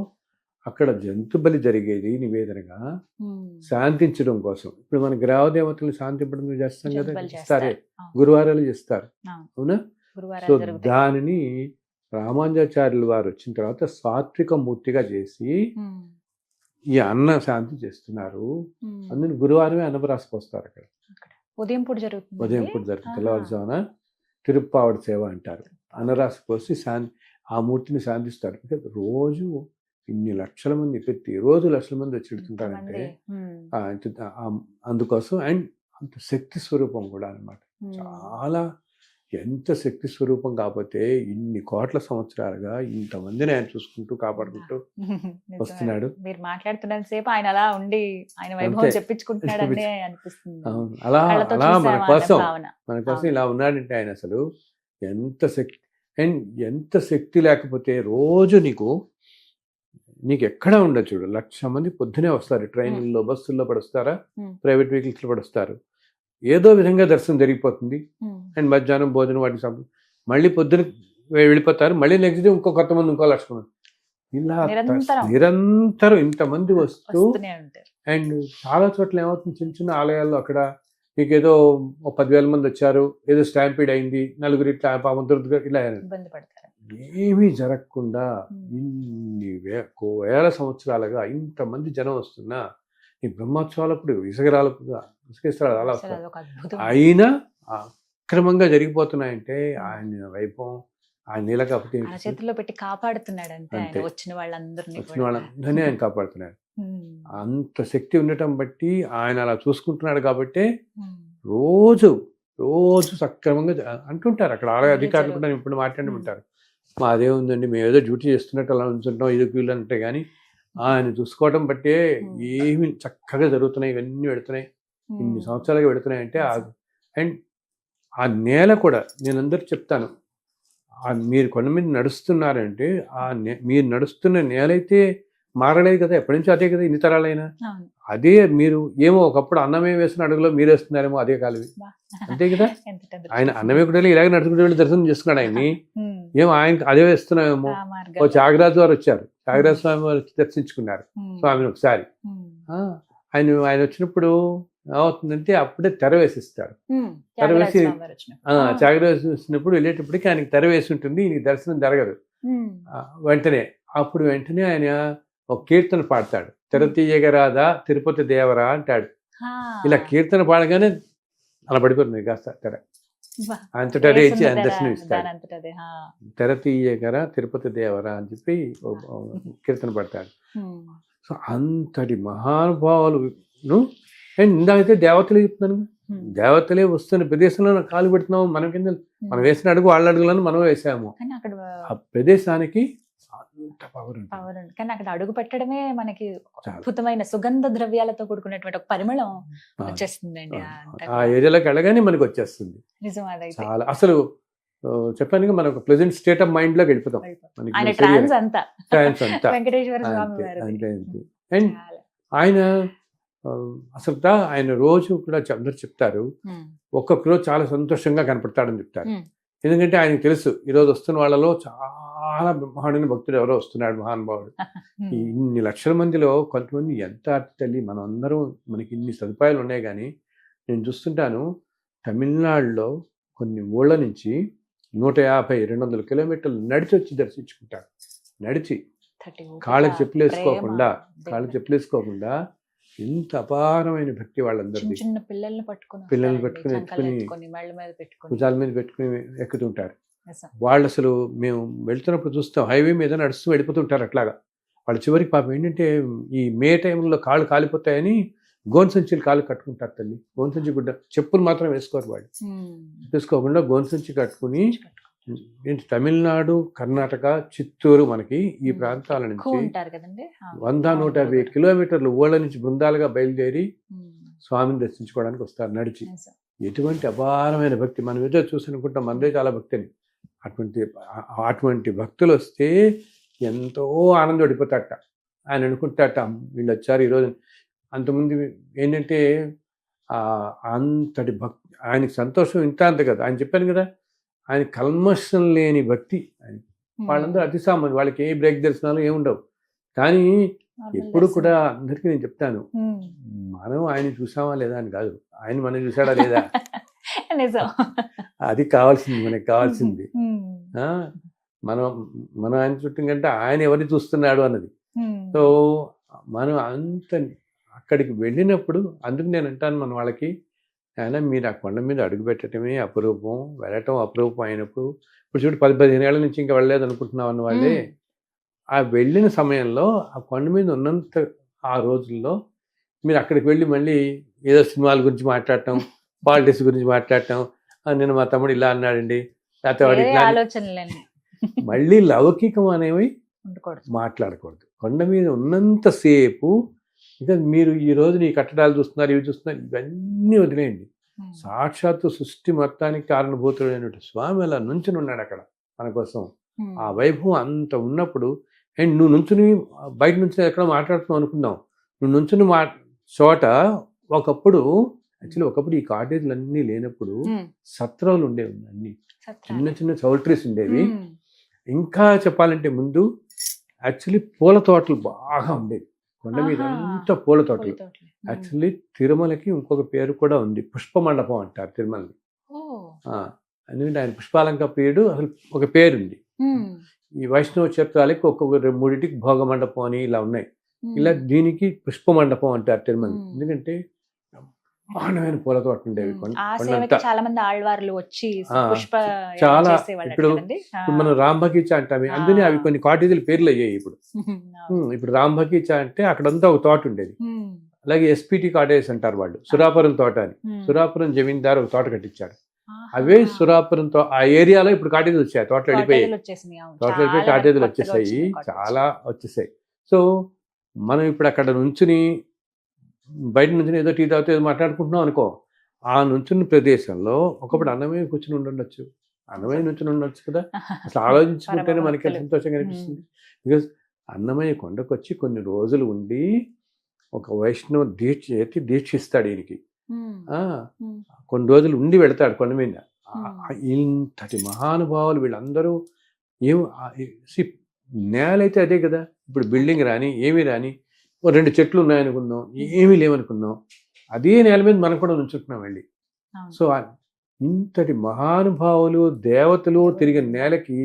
అక్కడ జంతు బలి జరిగేది నివేదనగా శాంతించడం కోసం. ఇప్పుడు మన గ్రామదేవతలు శాంతింపడం చేస్తాం కదా, ఇస్తారే గురువారాలు చేస్తారు, అవునా? సో దానిని రామానుజాచార్యుల వారు వచ్చిన తర్వాత సాత్విక మూర్తిగా చేసి ఈ అన్న శాంతి చేస్తున్నారు. అందుకని గురువారమే అన్నప్రాసపోస్తారు అక్కడ. ఉదయం పూట జరుగుతుంది, తెల్లవారుజామున తిరుప్పావడ సేవ అంటారు. అన్నరాశి పోసి ఆ మూర్తిని శాంతిస్తారు. రోజు ఇన్ని లక్షల మంది, ప్రతిరోజు లక్షల మంది వచ్చి పెడుతుంటారంటే అందుకోసం. అండ్ అంత శక్తి స్వరూపం కూడా అన్నమాట. చాలా ఎంత శక్తి స్వరూపం కాకపోతే ఇన్ని కోట్ల సంవత్సరాలుగా ఇంతమందిని ఆయన చూసుకుంటూ కాపాడుకుంటూ వస్తున్నాడు. మీరు మాట్లాడుతున్నంత సేపు ఆయన అలా ఉండి ఆయన వైభవం చెప్పించుకుంటున్నాడు అనిపిస్తుంది. అలా మన కోసం ఇలా ఉన్నాడంటే ఆయన అసలు ఎంత శక్తి. అండ్ ఎంత శక్తి లేకపోతే రోజు నీకు ఎక్కడా ఉండదు. చూడు, 1,00,000 మంది పొద్దునే వస్తారు, ట్రైన్లలో బస్సుల్లో పడొస్తారా, ప్రైవేట్ వెహికల్స్లో పడొస్తారు. ఏదో విధంగా దర్శనం జరిగిపోతుంది. అండ్ మధ్యాహ్నం భోజనం వాటికి మళ్ళీ పొద్దున వెళ్ళిపోతారు. మళ్ళీ నెక్స్ట్ డే ఇంకో 1,000 మంది, ఇంకో 1,00,000 మంది, ఇలా నిరంతరం ఇంతమంది వస్తూ. అండ్ చాలా చోట్ల ఏమవుతుంది, చిన్న చిన్న ఆలయాల్లో అక్కడ నీకేదో 10,000 మంది వచ్చారు, ఏదో స్టాంపీడ్ అయింది, నలుగురు ఇట్లా ఇలా ఏమీ జరగకుండా ఇన్ని వేల సంవత్సరాలుగా ఇంతమంది జనం వస్తున్నా ఈ బ్రహ్మోత్సవాలప్పుడు ఇసుకేస్తారు అలా వస్తారు. అయినా అక్రమంగా జరిగిపోతున్నాయంటే ఆయన వైభవం, ఆయన నీళ్ళ కాకపోతే చేతుల్లో పెట్టి కాపాడుతున్నాడు అంతే. వచ్చిన వాళ్ళందరినీ ఆయన కాపాడుతున్నాడు. అంత శక్తి ఉండటం బట్టి ఆయన అలా చూసుకుంటున్నాడు. కాబట్టి రోజు సక్రమంగా అంటుంటారు అక్కడ ఆలయ అధికారులు కూడా ఇప్పుడు మాట్లాడమంటారు, మాదే ఉందండి, మేము ఏదో డ్యూటీ చేస్తున్నట్టు అలా ఉంచుంటాం, ఇది వీళ్ళు అంటే. కానీ ఆయన చూసుకోవడం బట్టే ఏమి చక్కగా జరుగుతున్నాయి, ఇవన్నీ పెడుతున్నాయి, ఇన్ని సంవత్సరాలుగా పెడుతున్నాయి అంటే. అండ్ ఆ నేల కూడా నేను అందరికి చెప్తాను, మీరు కొండ మీద నడుస్తున్నారంటే మీరు నడుస్తున్న నేల అయితే మారలేదు కదా, ఎప్పటి నుంచో అదే కదా, ఇన్ని తరాలైనా అవును. అదే. మీరు ఏమో ఒకప్పుడు అన్నమే వేసిన అడుగులో మీరు వేస్తున్నారేమో అదే కాలువి, బా. అంతే కదా. ఎంత అదృష్టం. ఆయన అన్నమే కూడా ఇలాగే నడుచుకుంటూ వెళ్ళి దర్శనం చేసుకున్నాడు ఆయన్ని. ఉమ్. ఏమో ఆయన అదే వేస్తున్నామేమో. ఆ ఓ మార్గంలో. త్యాగరాజు వారు వచ్చారు, త్యాగరాజ స్వామి వారు వచ్చి దర్శించుకున్నారు ఉమ్. స్వామిని ఒకసారి. ఉమ్. ఆయన వచ్చినప్పుడు ఏమవుతుందంటే అప్పుడే తెర వేసిస్తాడు. ఉమ్. తెర త్యాగరాజ వేసి స్వామి వారు వచ్చినప్పుడు. త్యాగరాజు వచ్చినప్పుడు వెళ్ళేటప్పటికి ఆయనకి తెర వేసి ఉంటుంది, ఈయనకి దర్శనం జరగదు. ఉమ్. వెంటనే అప్పుడు వెంటనే ఆయన ఒక కీర్తన పాడతాడు, తెర తీయగరాదా తిరుపతి దేవరా అంటాడు. ఆ. ఇలా కీర్తన పాడగానే అలా పడిపోతుంది కాస్త తెర, బా. అంతటా ఇచ్చి వేసున్న ఆయన తెర దర్శనం ఇస్తాడు. దానంతట అదే. ఆ. తెర తీయగరా తిరుపతి దేవరా అని చెప్పి ఓ కీర్తన పడతాడు. ఉమ్. సో అంతటి మహానుభావులను, అండ్ ఇందాకైతే దేవతలే చెప్తున్నాను, ఉమ్. దేవతలే వస్తున్న ప్రదేశంలో కాలు పెడుతున్నాము. మనం కింద మనం వేసిన అడుగు వాళ్ళ అడుగులను మనం వేసాము. కానీ అక్కడ ఆ ప్రదేశానికి అంత పవర్ ఉంటుంది. పవర్ ఉంది. కానీ అక్కడ అడుగు పెట్టడమే మనకి చాలా. అద్భుతమైన సుగంధ ద్రవ్యాలతో కూడుకున్నటువంటి ఒక పరిమళం ఆ, వచ్చేస్తుందండి. ఆ, అంతా ఆ ఏరియాలోకి వెళ్ళగానే మనకి వచ్చేస్తుంది. నిజం అదైతే. చాలా అసలు చెప్పాను మనకు ప్లెజెంట్ స్టేట్ ఆఫ్ మైండ్ లోకి వెళ్ళిపోతాం. మనకి ఆయన శరీరం, ట్రాన్స్ అంతా trance అంతా వెంకటేశ్వర స్వామి అంతే, వారిది. అంతే, అంతే. అండ్ చాలా. ఆయన అసలు ఆయన రోజు కూడా అందరు చెప్తారు, ఉమ్. ఒక్కొక్క రోజు చాలా సంతోషంగా కనపడతాడని చెప్తారు. ఉమ్. ఎందుకంటే ఆయనకు తెలుసు ఈరోజు వస్తున్న వాళ్ళలో చాలా బ్రహ్మాండమైన భక్తుడు ఎవరో వస్తున్నాడు, మహానుభావుడు. ఈ ఇన్ని లక్షల మందిలో కొంతమంది ఎంత తల్లి, మనం అందరం మనకి ఇన్ని సదుపాయాలు ఉన్నాయి, కానీ నేను చూస్తుంటాను తమిళనాడులో కొన్ని ఊళ్ళ నుంచి 150-200 కిలోమీటర్లు నడిచి వచ్చి దర్శించుకుంటారు. నడిచి 30 కాళ్ళకి చెప్పులు వేసుకోకుండా, ప్రేమ, కాళ్ళకి చెప్పులు వేసుకోకుండా, ఇంత అపారమైన భక్తి వాళ్ళందరిది. చిన్న చిన్న పిల్లల్ని పట్టుకుని పిల్లల్ని వస్తారండి. పట్టుకుని చంకలు ఎత్తుకుని, ఎత్తుకొని, మెళ్ళ మీద పెట్టుకుని. భుజాల మీద పెట్టుకుని ఎక్కుతుంటారు. నిజం. వాళ్ళు అసలు మేము వెళ్తున్నప్పుడు చూస్తాం, హైవే మీద నడుస్తూ వెళ్ళిపోతుంటారు అట్లాగా. వాళ్ళ చివరికి పాపం ఏంటంటే ఈ మే టైంలో కాళ్ళు కాలిపోతాయని గోను సంచులు కాళ్ళు కట్టుకుంటారు తల్లి. గోను సంచి గుడ్డ, చెప్పులు మాత్రం వేసుకోరు వాళ్ళు. ఉమ్. వేసుకోకుండా గోను సంచి కట్టుకుని ఏంటి తమిళనాడు, కర్ణాటక, చిత్తూరు మనకి ఈ ప్రాంతాల ఎక్కువ నుంచి ఉంటారు కదండి. 100-150 కిలోమీటర్లు ఊళ్ళ నుంచి బృందాలుగా బయలుదేరి ఉమ్. స్వామిని దర్శించుకోవడానికి వస్తారు నడిచి. నిజం. ఎటువంటి అపారమైన భక్తి. మనం ఏదో చూసనుకుంటాం మనదే చాలా భక్తి అని. అటువంటి భక్తులు వస్తే ఎంతో ఆనందపడిపోతాట. ఆయన అనుకుంటాట, వీళ్ళు వచ్చారు ఈరోజు. అంతకుముందు ఏంటంటే అంతటి భక్తి, ఆయనకి సంతోషం ఇంత అంత కదా. ఆయన చెప్పాను కదా, ఆయన కల్మషం లేని భక్తి. ఆయన వాళ్ళందరూ అతి సామాన్యులు, వాళ్ళకి ఏ బ్రేక్ దర్శనాలు ఏముండవు. కానీ ఎప్పుడు కూడా అందరికీ నేను చెప్తాను, మనం ఆయన చూసామా లేదా అని కాదు, ఆయన మనం చూసాడా లేదా నిజం. అది కావాల్సింది, మనకి కావాల్సింది. మనం ఆయన చుట్టూ కంటే ఆయన ఎవరిని చూస్తున్నాడు అన్నది. సో మనం అంత అక్కడికి వెళ్ళినప్పుడు, అందుకు నేను అంటాను మన వాళ్ళకి, ఆయన మీరు ఆ కొండ మీద అడుగు పెట్టడమే అపురూపం, వెళ్ళటం అపురూపం అయినప్పుడు. ఇప్పుడు చూడు 10-15 ఏళ్ల నుంచి ఇంకా వెళ్ళలేదు అనుకుంటున్నాం అన్న వాళ్ళే, ఆ వెళ్ళిన సమయంలో ఆ కొండ మీద ఉన్నంత ఆ రోజుల్లో మీరు అక్కడికి వెళ్ళి మళ్ళీ ఏదో సినిమాల గురించి మాట్లాడటం, పాలిటిక్స్ గురించి మాట్లాడటం, నేను మా తమ్ముడు ఇలా అన్నాడండి, లేకపోతే వాడికి ఆలోచనలేని మళ్ళీ లౌకికం అనేవి మాట్లాడకూడదు. కొండ మీద ఉన్నంతసేపు ఇంకా మీరు ఈ రోజు ఈ కట్టడాలు చూస్తున్నారు, ఇవి చూస్తున్నారు, ఇవన్నీ వదిలేయండి. సాక్షాత్తు సృష్టి మొత్తానికి కారణభూతుడైన స్వామి అలా నుంచుని ఉన్నాడు అక్కడ మన కోసం. ఆ వైభవం అంత ఉన్నప్పుడు, అండ్ నువ్వు నుంచుని బయట నుంచి ఎక్కడ మాట్లాడుతున్నావు అనుకుందాం, నువ్వు నుంచుని చోట ఒకప్పుడు ఈ కాటేజీలు అన్నీ లేనప్పుడు సత్రాలు ఉండేవి, అన్ని చిన్న చిన్న చౌల్ట్రీస్ ఉండేవి. ఇంకా చెప్పాలంటే ముందు యాక్చువల్లీ పూల తోటలు బాగా ఉండేవి కొండ మీద, అంతా పూల తోటలు. యాక్చువల్లీ తిరుమలకి ఇంకొక పేరు కూడా ఉంది, పుష్ప మండపం అంటారు తిరుమలని. ఎందుకంటే ఆయన పుష్పాలంక ప్రియుడు, అసలు ఒక పేరుంది. ఈ వైష్ణవ క్షేత్రాలకి ఒక్కొక్క 3 భోగ మండపం అని ఇలా ఉన్నాయి. ఇలా దీనికి పుష్ప మండపం అంటారు తిరుమల. ఎందుకంటే బ్రహ్మాండమైన పూల తోట ఉండేవి. చాలా మంది ఆళ్వార్లు వచ్చి చాలా ఇప్పుడు మనం రామ్ బగీచా అంటామే, అందుకని అవి కొన్ని కాటేజీల పేర్లు అయ్యాయి. ఇప్పుడు రామ్ బగీచా అంటే అక్కడంతా ఒక తోట ఉండేది. అలాగే ఎస్పీటీ కాటేజ్ అంటారు వాళ్ళు, సురాపురం తోట అని. సురాపురం జమీందారు ఒక తోట కట్టించాడు. అవే సురాపురంతో ఆ ఏరియాలో ఇప్పుడు కాటేజీలు వచ్చాయి, తోటలు వెళ్ళిపోయాయి, కాటేజీలు వచ్చేసాయి, చాలా వచ్చేసాయి. సో మనం ఇప్పుడు అక్కడ నుంచుని బయట నుంచి ఏదో టీ తాగుతూ ఏదో మాట్లాడుకుంటున్నాం అనుకో, ఆ నుంచున్న ప్రదేశంలో ఒకప్పుడు అన్నమే కూర్చుని ఉండొచ్చు, అన్నమే నుంచుని ఉండొచ్చు కదా. అసలు ఆలోచించుకుంటేనే మనకి సంతోషంగా అనిపిస్తుంది. బికాస్ అన్నమయ్య కొండకొచ్చి కొన్ని రోజులు ఉండి ఒక వైష్ణవ దీక్షిస్తాడు ఈయనకి. కొన్ని రోజులు ఉండి వెళతాడు కొండ మీద. ఇంతటి మహానుభావులు వీళ్ళందరూ నేల అయితే అదే కదా. ఇప్పుడు బిల్డింగ్ రాని ఏమీ రాని 2 చెట్లు ఉన్నాయనుకుందాం, ఏమీ లేవనుకుందాం, అదే నేల మీద మనం కూడా నుంచుంటున్నాం వెళ్ళి. సో ఇంతటి మహానుభావులు దేవతలు తిరిగిన నేలకి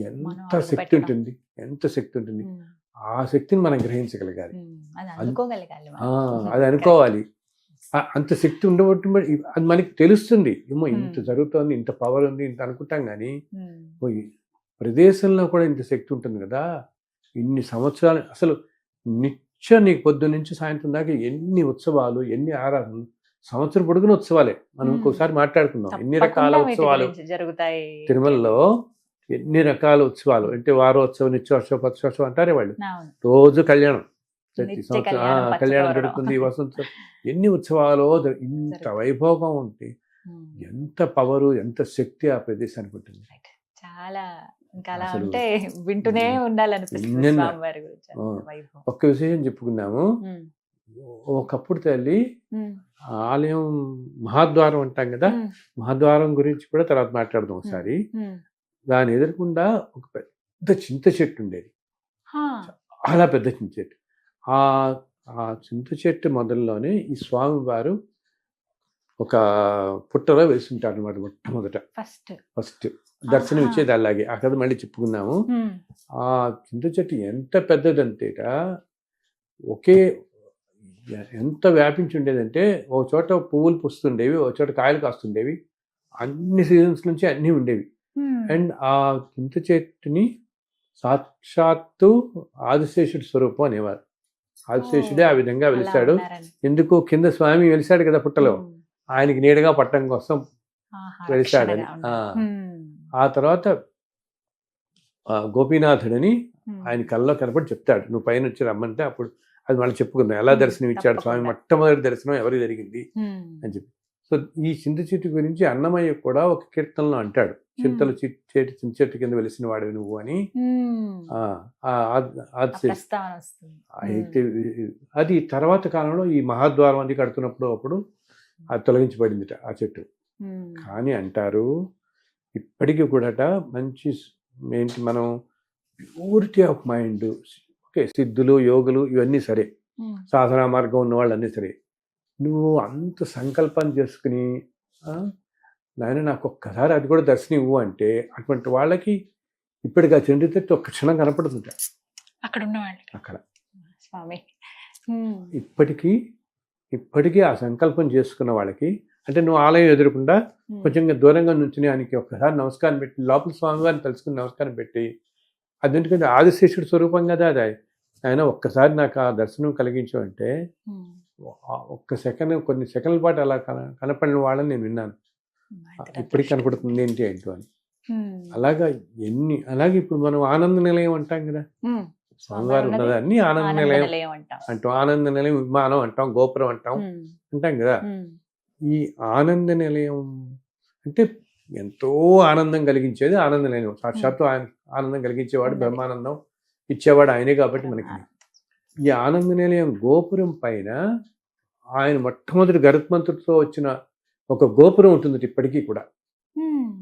ఎంత శక్తి ఉంటుంది, ఎంత శక్తి ఉంటుంది. ఆ శక్తిని మనం గ్రహించగలగాలి, అది అనుకోవాలి. అంత శక్తి ఉండబట్టి అది మనకి తెలుస్తుంది. ఏమో ఇంత జరుగుతుంది, ఇంత పవర్ ఉంది, ఇంత అనుకుంటాం. కానీ ప్రదేశంలో కూడా ఇంత శక్తి ఉంటుంది కదా. ఇన్ని సంవత్సరాలు అసలు నిత్యం నీకు పొద్దు నుంచి సాయంత్రం దాకా ఎన్ని ఉత్సవాలు, ఎన్ని ఆరాధనలు, సంవత్సరం పొడుగున ఉత్సవాలే. మనం ఇంకోసారి మాట్లాడుకుందాం ఎన్ని రకాల ఉత్సవాలు జరుగుతాయి తిరుమలలో. ఎన్ని రకాల ఉత్సవాలు అంటే వారోత్సవం, నిత్యోత్సవం, పక్షోత్సవం అంటారే వాళ్ళు. రోజు కళ్యాణం, ప్రతి సంవత్సరం కళ్యాణం జరుగుతుంది, వసంతం, ఎన్ని ఉత్సవాలు. ఇంత వైభోగం ఉంటే ఎంత పవరు, ఎంత శక్తి ఆ ప్రదేశానికి ఉంటుంది. చాలా అంటే వింటూనే ఉండాలనిపిస్తుంది. ఒక్క విశేషం చెప్పుకున్నాము. ఒకప్పుడు తల్లి ఆలయం మహాద్వారం అంటాం కదా, మహాద్వారం గురించి కూడా తర్వాత మాట్లాడదాం ఒకసారి. దాని ఎదురకుండా ఒక పెద్ద చింత చెట్టు ఉండేది, చాలా పెద్ద చింత చెట్టు. ఆ చింత చెట్టు మొదల్లోనే ఈ స్వామి వారు ఒక పుట్టలో వేస్తుంటారు అనమాట. మొట్టమొదట ఫస్ట్ దర్శనం ఇచ్చేది అలాగే. ఆ కథ మళ్ళీ చెప్పుకున్నాము. ఆ చింత చెట్టు ఎంత పెద్దదంతేట, ఎంత వ్యాపించి ఉండేదంటే ఒక చోట పువ్వులు పూస్తుండేవి, ఒక చోట కాయలు కాస్తుండేవి, అన్ని సీజన్స్ నుంచి అన్నీ ఉండేవి. అండ్ ఆ చింత చెట్టుని సాక్షాత్తు ఆదిశేషుడి స్వరూపం అనేవారు. ఆదిశేషుడే ఆ విధంగా వెలిశాడు. ఎందుకు, కింద స్వామి వెలిశాడు కదా పుట్టలో, ఆయనకి నీడగా పట్టడం కోసం వెలిశాడని. ఆ తర్వాత గోపీనాథుడని ఆయన కల్లో కనపడి చెప్తాడు, నువ్వు పైన వచ్చి రమ్మంటే. అప్పుడు అది మళ్ళీ చెప్పుకుందాం ఎలా దర్శనం ఇచ్చాడు స్వామి, మొట్టమొదటి దర్శనం ఎవరికి జరిగింది అని చెప్పి. సో ఈ చింత చెట్టు గురించి అన్నమయ్య కూడా ఒక కీర్తనలో అంటాడు, చింత చెట్టు కింద వెలిసిన వాడివి నువ్వు అని. అయితే అది తర్వాత కాలంలో ఈ మహాద్వారం అది కడుతున్నప్పుడు అప్పుడు అది తొలగించబడింది ఆ చెట్టు. కానీ అంటారు ఇప్పటికీ కూడా మంచి ఏంటి, మనం ప్యూరిటీ ఆఫ్ మైండ్, ఓకే, సిద్ధులు యోగులు ఇవన్నీ సరే, సాధనా మార్గం ఉన్న వాళ్ళు అన్నీ సరే, నువ్వు అంత సంకల్పం చేసుకుని నాయన నాకు ఒక్కసారి అది కూడా దర్శనం ఇవ్వు అంటే, అటువంటి వాళ్ళకి ఇప్పటికి ఆ చెండు చెట్టు ఒక్క క్షణం కనపడుతుంది అక్కడ ఉన్న వాళ్ళకి. అక్కడ స్వామి ఇప్పటికీ ఆ సంకల్పం చేసుకున్న వాళ్ళకి, అంటే నువ్వు ఆలయం ఎదురకుండా కొంచెం దూరంగా నుంచి ఆయనకి ఒక్కసారి నమస్కారం పెట్టి, లోపల స్వామివారిని తెలుసుకుని నమస్కారం పెట్టి, అదేంటంటే ఆదిశేషుడి స్వరూపం కదా అది, ఆయన ఒక్కసారి నాకు ఆ దర్శనం కలిగించావంటే ఒక్క సెకండ్, కొన్ని సెకండ్ల పాటు అలా కనపడిన వాళ్ళని నేను విన్నాను. ఇప్పటికి కనపడుతుంది ఏంటి అని. అలాగే ఇప్పుడు మనం ఆనంద నిలయం అంటాం కదా, స్వామివారు ఉన్నదాన్ని ఆనంద నిలయం అంటాం. ఆనంద నిలయం, విమానం అంటాం, గోపురం అంటాం కదా. ఈ ఆనంద నిలయం అంటే ఎంతో ఆనందం కలిగించేది ఆనంద నిలయం. సాక్షాత్తు ఆయన ఆనందం కలిగించేవాడు, బ్రహ్మానందం ఇచ్చేవాడు ఆయనే కాబట్టి మనకి. ఈ ఆనంద నిలయం గోపురం పైన ఆయన మొట్టమొదటి గరుత్మంతుడితో వచ్చిన ఒక గోపురం ఉంటుంది ఇప్పటికీ కూడా.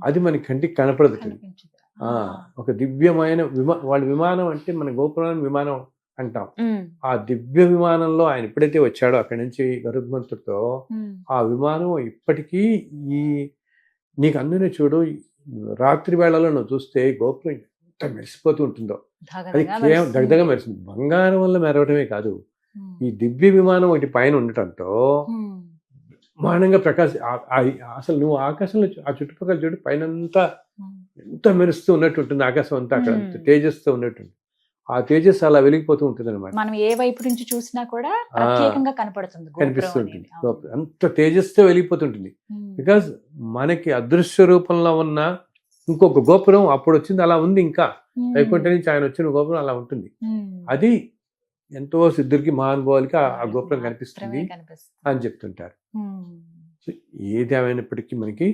అది మన కంటికి కనపడదు. ఒక దివ్యమైన వాళ్ళ విమానం అంటే మన గోపురాన్ని విమానం అంటాం. ఆ దివ్య విమానంలో ఆయన ఎప్పుడైతే వచ్చాడో అక్కడి నుంచి గరుత్మంతుడితో, ఆ విమానం ఇప్పటికీ నీకు అందునే చూడు, రాత్రి వేళలో నువ్వు చూస్తే గోపురం ఎంత మెరిసిపోతూ ఉంటుందో, అది కేవలం దగదగా మెరిసింది. బంగారం వల్ల మెరవటమే కాదు, ఈ దివ్య విమానం ఒకటి పైన ఉండటంతో బ్రహ్మాండంగా అసలు నువ్వు ఆకాశంలో ఆ చుట్టుపక్కల చూడు, పైన ఎంత మెరుస్తూ ఉన్నట్టు ఉంటుంది ఆకాశం అంతా, అక్కడ తేజస్తో ఉన్నట్టుంది. ఆ తేజస్సు అలా వెలిగిపోతూ ఉంటుంది అనమాట. మనం ఏ వైపు నుంచి చూసినా కూడా ప్రత్యేకంగా కనిపిస్తుంటుంది. అంత తేజస్తో వెలిగిపోతుంటుంది. బికాజ్ మనకి అదృశ్య రూపంలో ఉన్న ఇంకొక గోపురం అప్పుడు వచ్చింది, అలా ఉంది. ఇంకా వైకుంఠ నుంచి ఆయన వచ్చిన గోపురం అలా ఉంటుంది. అది ఎంతో సిద్ధులకి, మహానుభావులకి ఆ గోపురం కనిపిస్తుంది అని చెప్తుంటారు. ఏది ఏమైనప్పటికీ మనకి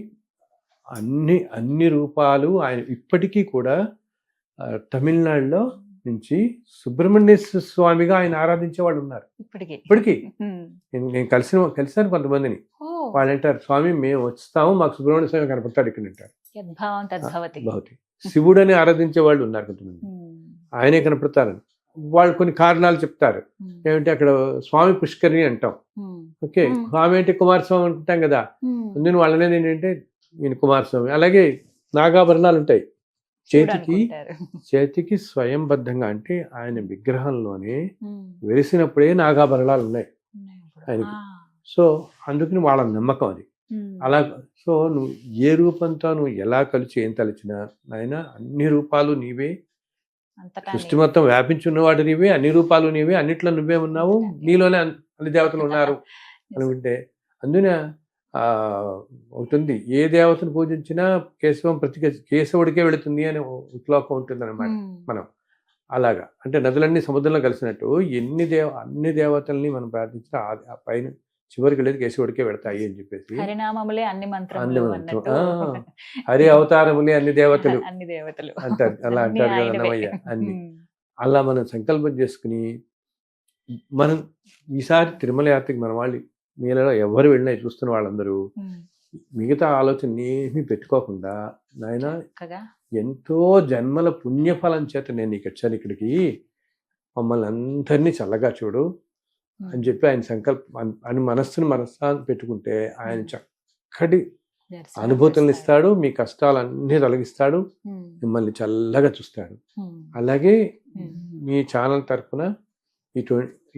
అన్ని రూపాలు ఆయన ఇప్పటికీ కూడా తమిళనాడులో నుంచి సుబ్రహ్మణ్యేశ్వర స్వామిగా ఆయన ఆరాధించే వాళ్ళు ఉన్నారు ఇప్పటికీ. నేను కలిసాను కొంతమందిని. వాళ్ళు అంటారు, స్వామి మేము వస్తాము, మాకు సుబ్రహ్మణ్య స్వామి కనపడతాడు ఇక్కడ అంటారు. భవతి శివుడని ఆరాధించే వాళ్ళు ఉన్నారు కొంతమంది, ఆయనే కనపడతారని. వాళ్ళు కొన్ని కారణాలు చెప్తారు. ఏమంటే అక్కడ స్వామి పుష్కరిణి అంటాం. ఓకే, స్వామి అంటే కుమారస్వామి అనుకుంటాం కదా, అందుకని వాళ్ళు అనేది ఏంటంటే ఈయన కుమారస్వామి. అలాగే నాగాభరణాలు ఉంటాయి చేతికి స్వయంబద్ధంగా, అంటే ఆయన విగ్రహంలోనే వెలిసినప్పుడే నాగాభరణాలు ఉన్నాయి ఆయనకి. సో అందుకని వాళ్ళ నమ్మకం అది. అలా సో నువ్వు ఏ రూపంతో నువ్వు ఎలా కలిసి ఏం తలచినా ఆయన అన్ని రూపాలు నీవే, సృష్టి మొత్తం వ్యాపించున్నవాడు నీవే, అన్ని రూపాలు నీవే, అన్నిట్లో నువ్వే ఉన్నావు, నీలోనే అన్ని దేవతలు ఉన్నారు అనుకుంటే. అందున ఉంటుంది, ఏ దేవతను పూజించినా కేశవం ప్రతి కేశవుడికే వెళుతుంది అని శ్లోకం ఉంటుంది అనమాట. మనం అలాగా అంటే నదులన్నీ సముద్రంలో కలిసినట్టు అన్ని దేవతల్ని మనం ప్రార్థించినా ఆ పైన చివరికి వెళ్ళేది కేశవుడికే వెళతాయి అని చెప్పేసి. హరినామములే అన్ని మంత్రం, హరి అవతారములే అన్ని దేవతలు అంటారు. అలా అంటారు కదా అన్నమయ్య. అన్ని అలా మనం సంకల్పం చేసుకుని మనం ఈసారి తిరుమల యాత్రకి మన వాళ్ళు మీలో ఎవరు వెళ్ళినా చూస్తున్న వాళ్ళందరూ మిగతా ఆలోచన ఏమీ పెట్టుకోకుండా, నాయన ఎంతో జన్మల పుణ్యఫలం చేత నేను నీకు వచ్చాను ఇక్కడికి, మమ్మల్ని అందరినీ చల్లగా చూడు అని చెప్పి ఆయన సంకల్పం అని మనస్సాన్ని పెట్టుకుంటే ఆయన చక్కటి అనుభూతులను ఇస్తాడు, మీ కష్టాలన్నీ తొలగిస్తాడు, మిమ్మల్ని చల్లగా చూస్తాడు. అలాగే మీ ఛానల్ తరఫున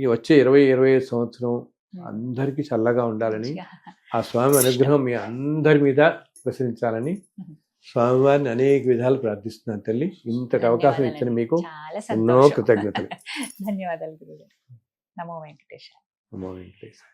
ఈ వచ్చే 20-25 సంవత్సరం అందరికీ చల్లగా ఉండాలని, ఆ స్వామి అనుగ్రహం మీ అందరి మీద ప్రసరించాలని స్వామివారిని అనేక విధాలు ప్రార్థిస్తున్నాను తల్లి. ఇంతటి అవకాశం ఇచ్చిన మీకు ఎన్నో కృతజ్ఞతలు. ధన్యవాదాలు గురుగారు. నమో వెంకటేశాయ. నమో వెంకటేశాయ.